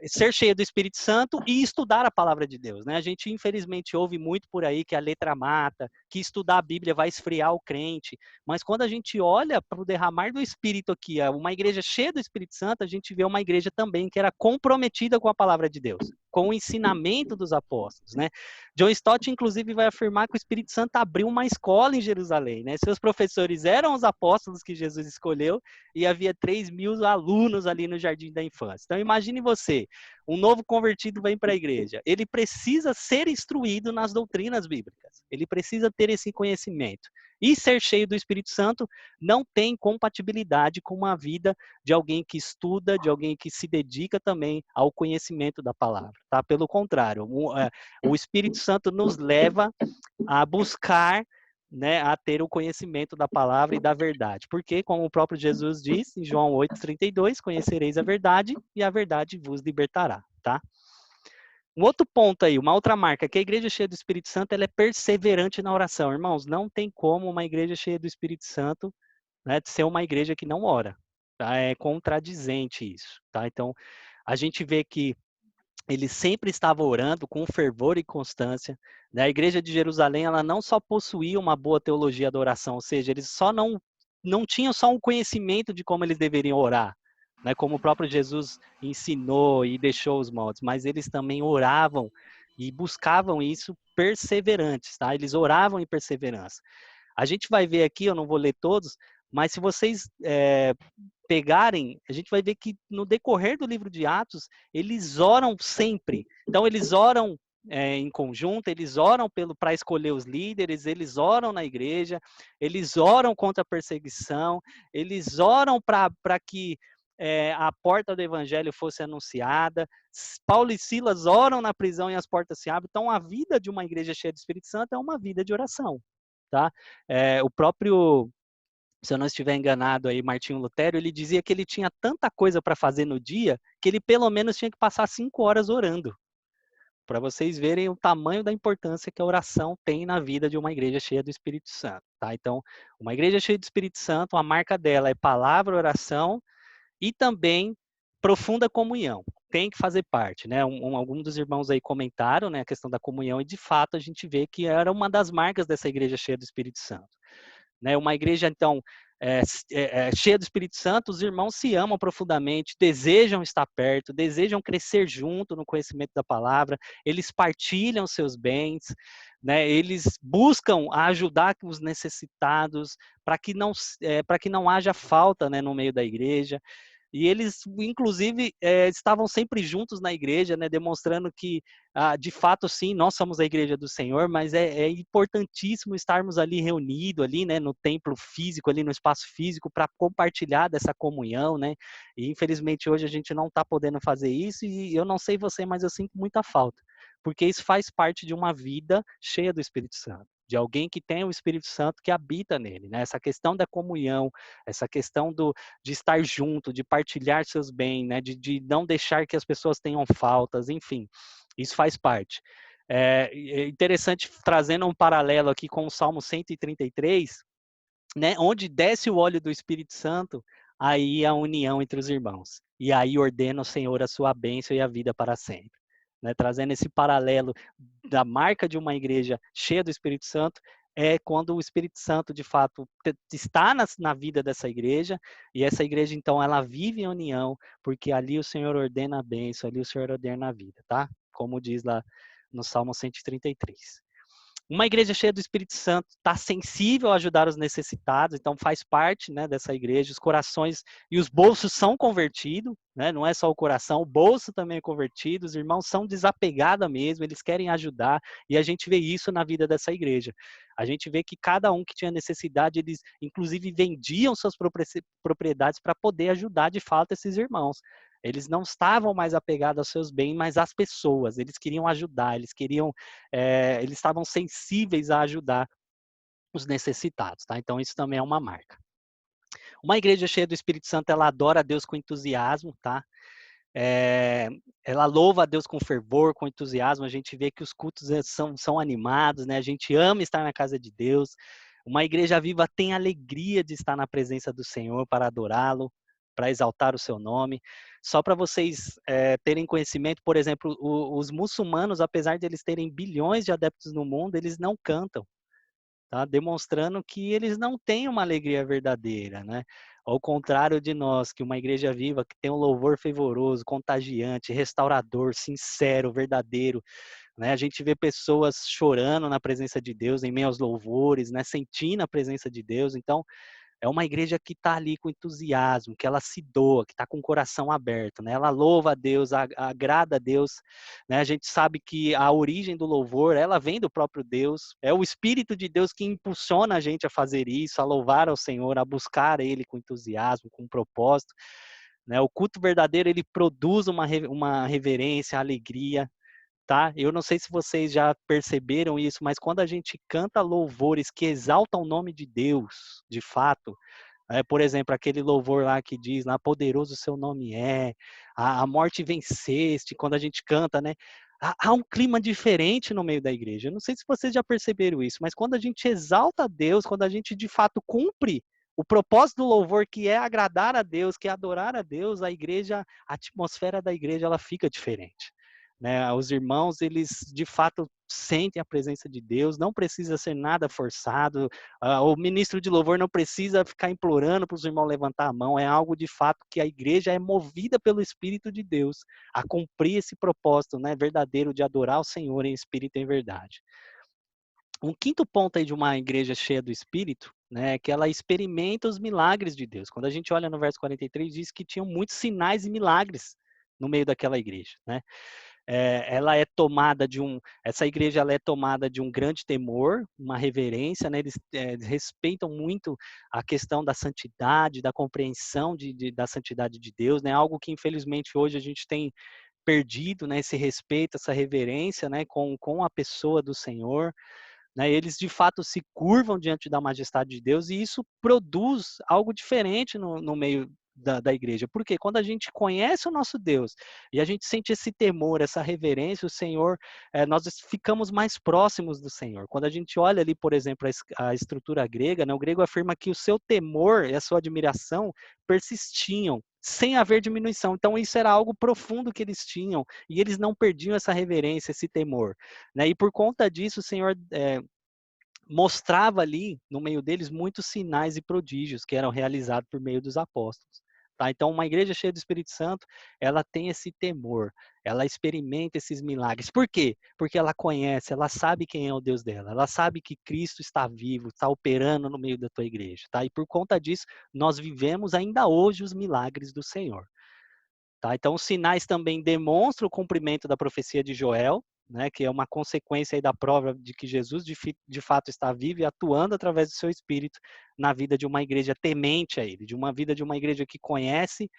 ser cheio do Espírito Santo e estudar a palavra de Deus, né? A gente, infelizmente, ouve muito por aí que a letra mata, que estudar a Bíblia vai esfriar o crente, mas quando a gente olha para o derramar do Espírito aqui, uma igreja cheia do Espírito Santo, a gente vê uma igreja também que era comprometida com a palavra de Deus, com o ensinamento dos apóstolos, né? John Stott, inclusive, vai afirmar que o Espírito Santo abriu uma escola em Jerusalém, né? Seus professores eram os apóstolos que Jesus escolheu e havia 3.000 alunos ali no Jardim da Infância. Então, imagine você, um novo convertido vem para a igreja. Ele precisa ser instruído nas doutrinas bíblicas. Ele precisa ter esse conhecimento. E ser cheio do Espírito Santo não tem compatibilidade com uma vida de alguém que estuda, de alguém que se dedica também ao conhecimento da palavra, tá? Pelo contrário, o Espírito Santo nos leva a buscar, né, a ter o conhecimento da palavra e da verdade. Porque, como o próprio Jesus diz em João 8,32, conhecereis a verdade e a verdade vos libertará, tá? Um outro ponto aí, uma outra marca, que a igreja cheia do Espírito Santo, ela é perseverante na oração. Irmãos, não tem como uma igreja cheia do Espírito Santo, né, ser uma igreja que não ora, tá? É contradizente isso, tá? Então, a gente vê que ele sempre estava orando com fervor e constância, né? A igreja de Jerusalém, ela não só possuía uma boa teologia da oração, ou seja, eles só não tinham só um conhecimento de como eles deveriam orar, né? Como o próprio Jesus ensinou e deixou os moldes, mas eles também oravam e buscavam isso perseverantes, tá? Eles oravam em perseverança. A gente vai ver aqui, eu não vou ler todos, mas se vocês pegarem, a gente vai ver que no decorrer do livro de Atos, eles oram sempre. Então, eles oram em conjunto, eles oram para escolher os líderes, eles oram na igreja, eles oram contra a perseguição, eles oram para que a porta do evangelho fosse anunciada. Paulo e Silas oram na prisão e as portas se abrem. Então, a vida de uma igreja cheia do Espírito Santo é uma vida de oração, tá? O próprio, se eu não estiver enganado aí, Martinho Lutero, ele dizia que ele tinha tanta coisa para fazer no dia que ele pelo menos tinha que passar 5 horas orando. Para vocês verem o tamanho da importância que a oração tem na vida de uma igreja cheia do Espírito Santo, tá? Então, uma igreja cheia do Espírito Santo, a marca dela é palavra, oração e também profunda comunhão. Tem que fazer parte, né? Alguns dos irmãos aí comentaram, né, a questão da comunhão, e de fato a gente vê que era uma das marcas dessa igreja cheia do Espírito Santo. Né, uma igreja, então, cheia do Espírito Santo, os irmãos se amam profundamente, desejam estar perto, desejam crescer junto no conhecimento da palavra, eles partilham seus bens, né? Eles buscam ajudar os necessitados para que não haja falta, né, no meio da igreja. E eles, inclusive, estavam sempre juntos na igreja, né, demonstrando que, de fato, sim, nós somos a igreja do Senhor, mas é importantíssimo estarmos ali reunidos, ali, né, no templo físico, ali no espaço físico, para compartilhar dessa comunhão, né? E, infelizmente, hoje a gente não está podendo fazer isso, e eu não sei você, mas eu sinto muita falta, porque isso faz parte de uma vida cheia do Espírito Santo, de alguém que tem o Espírito Santo que habita nele, né? Essa questão da comunhão, essa questão de estar junto, de partilhar seus bens, né? De não deixar que as pessoas tenham faltas, enfim, isso faz parte. É interessante, trazendo um paralelo aqui com o Salmo 133, né? Onde desce o óleo do Espírito Santo, aí a união entre os irmãos. E aí ordena o Senhor a sua bênção e a vida para sempre. Né? Trazendo esse paralelo da marca de uma igreja cheia do Espírito Santo, é quando o Espírito Santo, de fato, está na vida dessa igreja, e essa igreja, então, ela vive em união, porque ali o Senhor ordena a bênção, ali o Senhor ordena a vida, tá? Como diz lá no Salmo 133. Uma igreja cheia do Espírito Santo está sensível a ajudar os necessitados, então faz parte, né, dessa igreja. Os corações e os bolsos são convertidos, né, não é só o coração, o bolso também é convertido. Os irmãos são desapegados mesmo, eles querem ajudar, e a gente vê isso na vida dessa igreja. A gente vê que cada um que tinha necessidade, eles inclusive vendiam suas propriedades para poder ajudar de fato esses irmãos. Eles não estavam mais apegados aos seus bens, mas às pessoas. Eles queriam ajudar, eles estavam sensíveis a ajudar os necessitados, tá? Então isso também é uma marca. Uma igreja cheia do Espírito Santo, ela adora a Deus com entusiasmo, tá? Ela louva a Deus com fervor, com entusiasmo. A gente vê que os cultos são animados, né? A gente ama estar na casa de Deus. Uma igreja viva tem alegria de estar na presença do Senhor para adorá-lo, para exaltar o seu nome. Só para vocês terem conhecimento, por exemplo, os muçulmanos, apesar de eles terem bilhões de adeptos no mundo, eles não cantam, tá? Demonstrando que eles não têm uma alegria verdadeira, né? Ao contrário de nós, que uma igreja viva, que tem um louvor fervoroso, contagiante, restaurador, sincero, verdadeiro, né? A gente vê pessoas chorando na presença de Deus, em meio aos louvores, né? Sentindo a presença de Deus. Então, é uma igreja que está ali com entusiasmo, que ela se doa, que está com o coração aberto, né? Ela louva a Deus, agrada a Deus, né? A gente sabe que a origem do louvor, ela vem do próprio Deus, é o Espírito de Deus que impulsiona a gente a fazer isso, a louvar ao Senhor, a buscar Ele com entusiasmo, com propósito, né? O culto verdadeiro, ele produz uma reverência, alegria, tá? Eu não sei se vocês já perceberam isso, mas quando a gente canta louvores que exaltam o nome de Deus, de fato, por exemplo, aquele louvor lá que diz, lá, poderoso o seu nome é, a morte venceste, quando a gente canta, né? Há um clima diferente no meio da igreja. Eu não sei se vocês já perceberam isso, mas quando a gente exalta a Deus, quando a gente de fato cumpre o propósito do louvor, que é agradar a Deus, que é adorar a Deus, a atmosfera da igreja, ela fica diferente. Né, os irmãos, eles de fato sentem a presença de Deus, não precisa ser nada forçado, o ministro de louvor não precisa ficar implorando para os irmãos levantar a mão, é algo de fato que a igreja é movida pelo Espírito de Deus a cumprir esse propósito, né, verdadeiro de adorar o Senhor em espírito e em verdade. Um quinto ponto aí de uma igreja cheia do Espírito, né, é que ela experimenta os milagres de Deus. Quando a gente olha no verso 43, diz que tinham muitos sinais e milagres no meio daquela igreja, né? Essa igreja ela é tomada de um grande temor, uma reverência, né? Eles respeitam muito a questão da santidade, da compreensão da santidade de Deus, né? Algo que infelizmente hoje a gente tem perdido, né? Esse respeito, essa reverência, né? Com a pessoa do Senhor, né? Eles de fato se curvam diante da majestade de Deus, e isso produz algo diferente no meio da igreja. Porque quando a gente conhece o nosso Deus e a gente sente esse temor, essa reverência, o Senhor, nós ficamos mais próximos do Senhor. Quando a gente olha ali, por exemplo, a estrutura grega, né, o grego afirma que o seu temor e a sua admiração persistiam, sem haver diminuição. Então isso era algo profundo que eles tinham, e eles não perdiam essa reverência, esse temor, né? E por conta disso, o Senhor mostrava ali, no meio deles, muitos sinais e prodígios que eram realizados por meio dos apóstolos. Tá? Então, uma igreja cheia do Espírito Santo, ela tem esse temor, ela experimenta esses milagres. Por quê? Porque ela conhece, ela sabe quem é o Deus dela, ela sabe que Cristo está vivo, está operando no meio da tua igreja. Tá? E por conta disso, nós vivemos ainda hoje os milagres do Senhor. Tá? Então, os sinais também demonstram o cumprimento da profecia de Joel, né, que é uma consequência aí da prova de que Jesus de fato está vivo e atuando através do seu Espírito na vida de uma igreja temente a Ele, de uma vida de uma igreja que conhece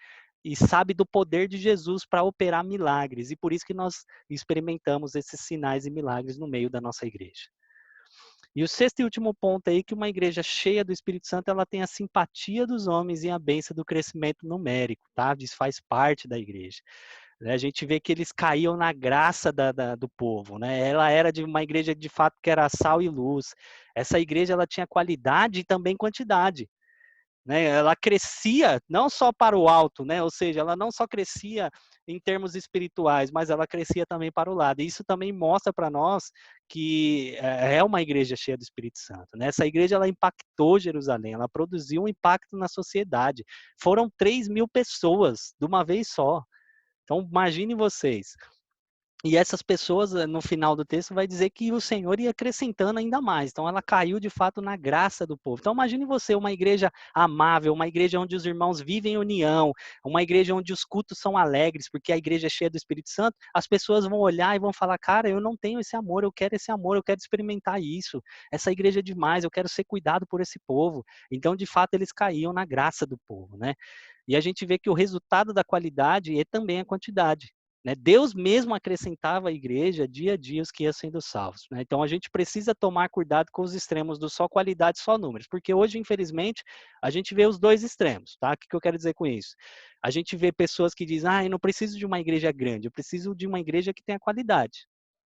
e sabe do poder de Jesus para operar milagres. E por isso que nós experimentamos esses sinais e milagres no meio da nossa igreja. E o sexto e último ponto aí, que uma igreja cheia do Espírito Santo, ela tem a simpatia dos homens e a bênção do crescimento numérico, tá? Isso faz parte da igreja. A gente vê que eles caíam na graça do povo, né? Ela era de uma igreja de fato que era sal e luz. Essa igreja ela tinha qualidade e também quantidade. Né? Ela crescia não só para o alto, né? Ou seja, ela não só crescia em termos espirituais, mas ela crescia também para o lado. E isso também mostra para nós que é uma igreja cheia do Espírito Santo. Né? Essa igreja ela impactou Jerusalém, ela produziu um impacto na sociedade. Foram 3.000 pessoas de uma vez só. Então, imaginem vocês. E essas pessoas, no final do texto, vai dizer que o Senhor ia acrescentando ainda mais. Então, ela caiu, de fato, na graça do povo. Então, imagine você, uma igreja amável, uma igreja onde os irmãos vivem em união, uma igreja onde os cultos são alegres, porque a igreja é cheia do Espírito Santo, as pessoas vão olhar e vão falar, cara, eu não tenho esse amor, eu quero experimentar isso. Essa igreja é demais, eu quero ser cuidado por esse povo. Então, de fato, eles caíam na graça do povo, né? E a gente vê que o resultado da qualidade é também a quantidade. Né? Deus mesmo acrescentava à igreja dia a dia os que iam sendo salvos. Né? Então a gente precisa tomar cuidado com os extremos do só qualidade, só números, porque hoje, infelizmente, a gente vê os dois extremos. Tá? O que eu quero dizer com isso? A gente vê pessoas que dizem, eu não preciso de uma igreja grande, eu preciso de uma igreja que tenha qualidade.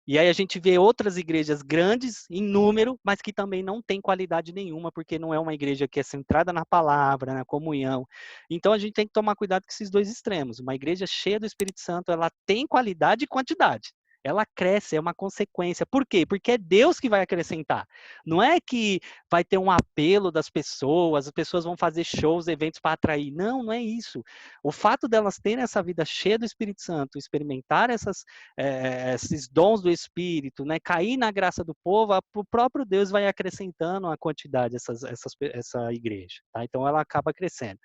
E aí a gente vê outras igrejas grandes em número, mas que também não tem qualidade nenhuma, porque não é uma igreja que é centrada na palavra, na comunhão. Então a gente tem que tomar cuidado com esses dois extremos. Uma igreja cheia do Espírito Santo, ela tem qualidade e quantidade. Ela cresce, é uma consequência. Por quê? Porque é Deus que vai acrescentar. Não é que vai ter um apelo das pessoas, as pessoas vão fazer shows, eventos para atrair. Não, não é isso. O fato delas terem essa vida cheia do Espírito Santo, experimentar esses dons do Espírito, né, cair na graça do povo, o próprio Deus vai acrescentando a quantidade essa igreja. Tá? Então ela acaba crescendo.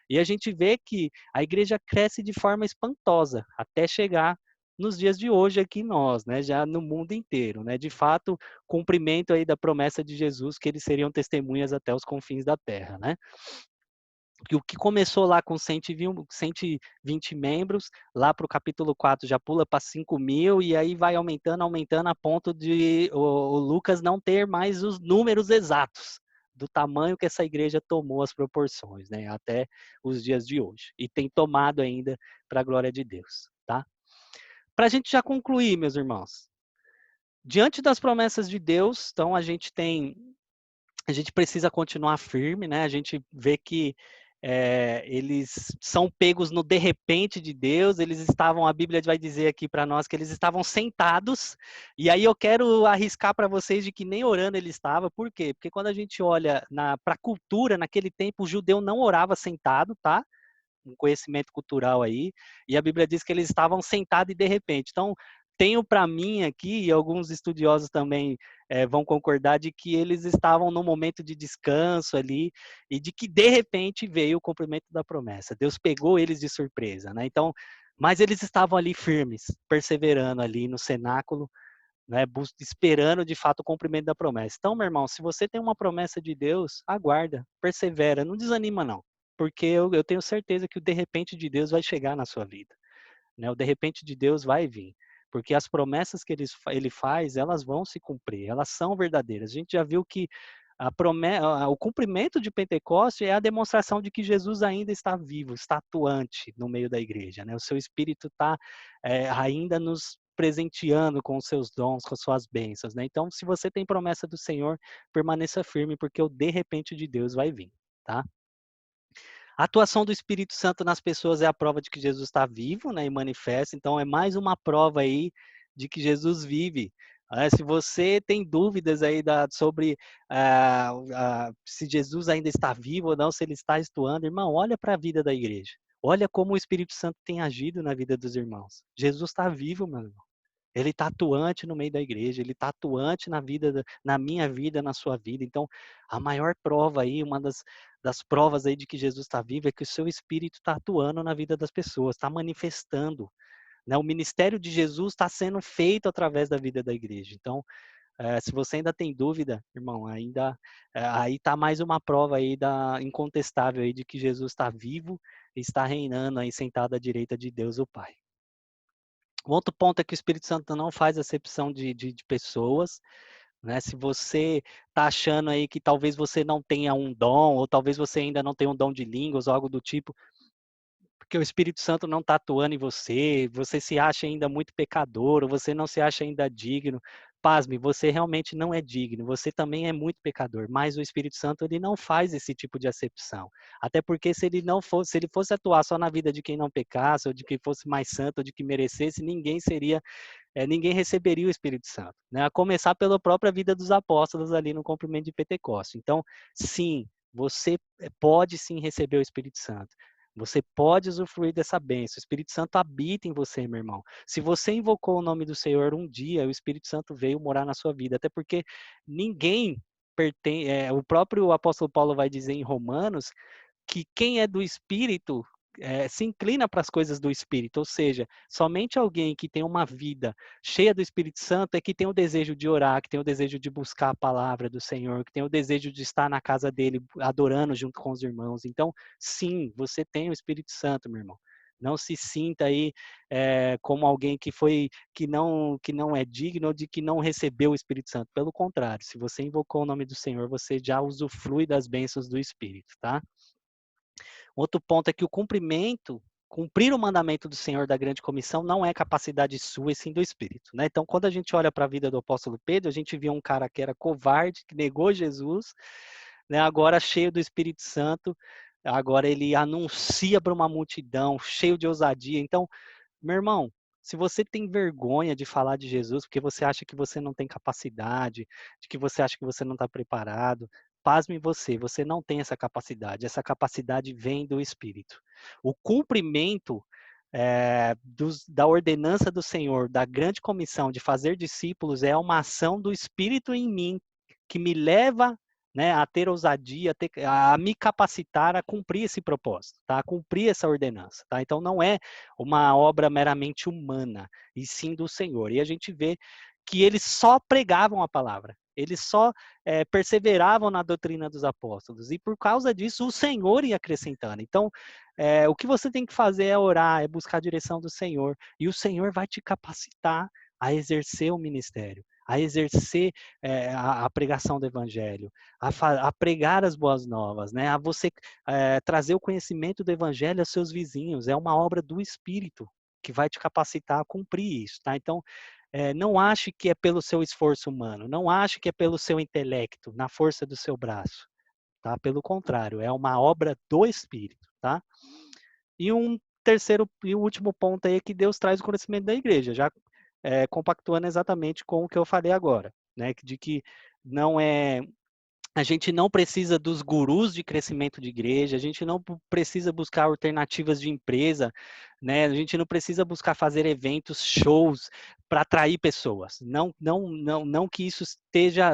E a gente vê que a igreja cresce de forma espantosa, até chegar nos dias de hoje aqui nós, né, já no mundo inteiro, né, de fato, cumprimento aí da promessa de Jesus que eles seriam testemunhas até os confins da terra, né? O que começou lá com 120 membros, lá para o capítulo 4 já pula para 5.000, e aí vai aumentando a ponto de o Lucas não ter mais os números exatos do tamanho que essa igreja tomou as proporções, né, até os dias de hoje. E tem tomado ainda para a glória de Deus, tá? Para a gente já concluir, meus irmãos, diante das promessas de Deus, então a gente precisa continuar firme, né? A gente vê que eles são pegos no de repente de Deus, a Bíblia vai dizer aqui para nós que eles estavam sentados, e aí eu quero arriscar para vocês de que nem orando ele estava, por quê? Porque quando a gente olha para a cultura, naquele tempo o judeu não orava sentado, tá? Um conhecimento cultural aí, e a Bíblia diz que eles estavam sentados e de repente. Então, tenho para mim aqui, e alguns estudiosos também vão concordar, de que eles estavam num momento de descanso ali, e de que de repente veio o cumprimento da promessa. Deus pegou eles de surpresa, né? Então, mas eles estavam ali firmes, perseverando ali no cenáculo, né, esperando de fato o cumprimento da promessa. Então, meu irmão, se você tem uma promessa de Deus, aguarda, persevera, não desanima não, porque eu tenho certeza que o de repente de Deus vai chegar na sua vida, né? O de repente de Deus vai vir, porque as promessas que ele faz, elas vão se cumprir, elas são verdadeiras. A gente já viu que o cumprimento de Pentecostes é a demonstração de que Jesus ainda está vivo, está atuante no meio da igreja, né? O seu Espírito está ainda nos presenteando com os seus dons, com as suas bênçãos, né? Então, se você tem promessa do Senhor, permaneça firme, porque o de repente de Deus vai vir, tá? A atuação do Espírito Santo nas pessoas é a prova de que Jesus está vivo, né, e manifesta. Então, é mais uma prova aí de que Jesus vive. Se você tem dúvidas aí sobre se Jesus ainda está vivo ou não, se ele está atuando, irmão, olha para a vida da igreja. Olha como o Espírito Santo tem agido na vida dos irmãos. Jesus está vivo, meu irmão. Ele está atuante no meio da igreja, ele está atuante na minha vida, na sua vida. Então, a maior prova aí, uma das provas aí de que Jesus está vivo é que o seu Espírito está atuando na vida das pessoas, está manifestando. Né? O ministério de Jesus está sendo feito através da vida da igreja. Então, se você ainda tem dúvida, irmão, aí está mais uma prova aí incontestável aí de que Jesus está vivo e está reinando aí sentado à direita de Deus o Pai. Um outro ponto é que o Espírito Santo não faz acepção de pessoas, né? Se você está achando aí que talvez você não tenha um dom, ou talvez você ainda não tenha um dom de línguas ou algo do tipo, porque o Espírito Santo não está atuando em você, você se acha ainda muito pecador, ou você não se acha ainda digno, pasme, você realmente não é digno, você também é muito pecador, mas o Espírito Santo ele não faz esse tipo de acepção. Até porque se ele fosse atuar só na vida de quem não pecasse, ou de quem fosse mais santo, ou de que merecesse, ninguém receberia o Espírito Santo, né? A começar pela própria vida dos apóstolos ali no cumprimento de Pentecostes. Então, sim, você pode sim receber o Espírito Santo. Você pode usufruir dessa bênção. O Espírito Santo habita em você, meu irmão. Se você invocou o nome do Senhor um dia, o Espírito Santo veio morar na sua vida. Até porque ninguém o próprio apóstolo Paulo vai dizer em Romanos que quem é do Espírito se inclina para as coisas do Espírito, ou seja, somente alguém que tem uma vida cheia do Espírito Santo é que tem o desejo de orar, que tem o desejo de buscar a palavra do Senhor, que tem o desejo de estar na casa dele adorando junto com os irmãos. Então, sim, você tem o Espírito Santo, meu irmão. Não se sinta aí como alguém que não é digno ou de que não recebeu o Espírito Santo. Pelo contrário, se você invocou o nome do Senhor, você já usufrui das bênçãos do Espírito, tá? Outro ponto é que cumprir o mandamento do Senhor da grande comissão não é capacidade sua, e sim do Espírito, né? Então, quando a gente olha para a vida do apóstolo Pedro, a gente vê um cara que era covarde, que negou Jesus, né? Agora cheio do Espírito Santo, agora ele anuncia para uma multidão, cheio de ousadia. Então, meu irmão, se você tem vergonha de falar de Jesus, porque você acha que você não tem capacidade, de que você acha que você não está preparado, pasme você não tem essa capacidade vem do Espírito. O cumprimento da ordenança do Senhor, da grande comissão de fazer discípulos, é uma ação do Espírito em mim, que me leva, né, a ter ousadia, a me capacitar a cumprir esse propósito, tá? A cumprir essa ordenança, tá? Então não é uma obra meramente humana, e sim do Senhor. E a gente vê que eles só pregavam a palavra, eles só perseveravam na doutrina dos apóstolos, e por causa disso o Senhor ia acrescentando. Então, o que você tem que fazer é orar, é buscar a direção do Senhor, e o Senhor vai te capacitar a exercer o ministério, a exercer a pregação do evangelho, a pregar as boas novas, né? A você trazer o conhecimento do evangelho aos seus vizinhos. É uma obra do Espírito que vai te capacitar a cumprir isso, tá? Então, não ache que é pelo seu esforço humano, não ache que é pelo seu intelecto, na força do seu braço, tá? Pelo contrário, é uma obra do Espírito, tá? E um terceiro e último ponto aí é que Deus traz o conhecimento da igreja, já compactuando exatamente com o que eu falei agora, né? De que a gente não precisa dos gurus de crescimento de igreja, a gente não precisa buscar alternativas de empresa, né? A gente não precisa buscar fazer eventos, shows para atrair pessoas. Não que isso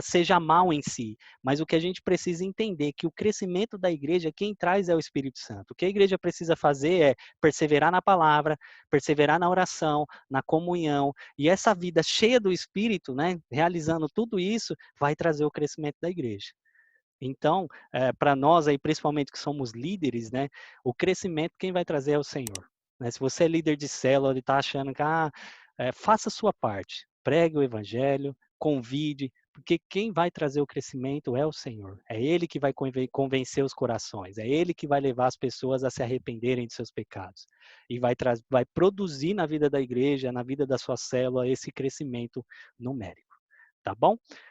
seja mal em si, mas o que a gente precisa entender é que o crescimento da igreja, quem traz é o Espírito Santo. O que a igreja precisa fazer é perseverar na palavra, perseverar na oração, na comunhão, e essa vida cheia do Espírito, né, realizando tudo isso, vai trazer o crescimento da igreja. Então, para nós aí, principalmente que somos líderes, né, o crescimento quem vai trazer é o Senhor. Né? Se você é líder de célula e está achando que faça a sua parte, pregue o evangelho, convide, porque quem vai trazer o crescimento é o Senhor. É Ele que vai convencer os corações, é Ele que vai levar as pessoas a se arrependerem de seus pecados e vai produzir na vida da igreja, na vida da sua célula, esse crescimento numérico. Tá bom?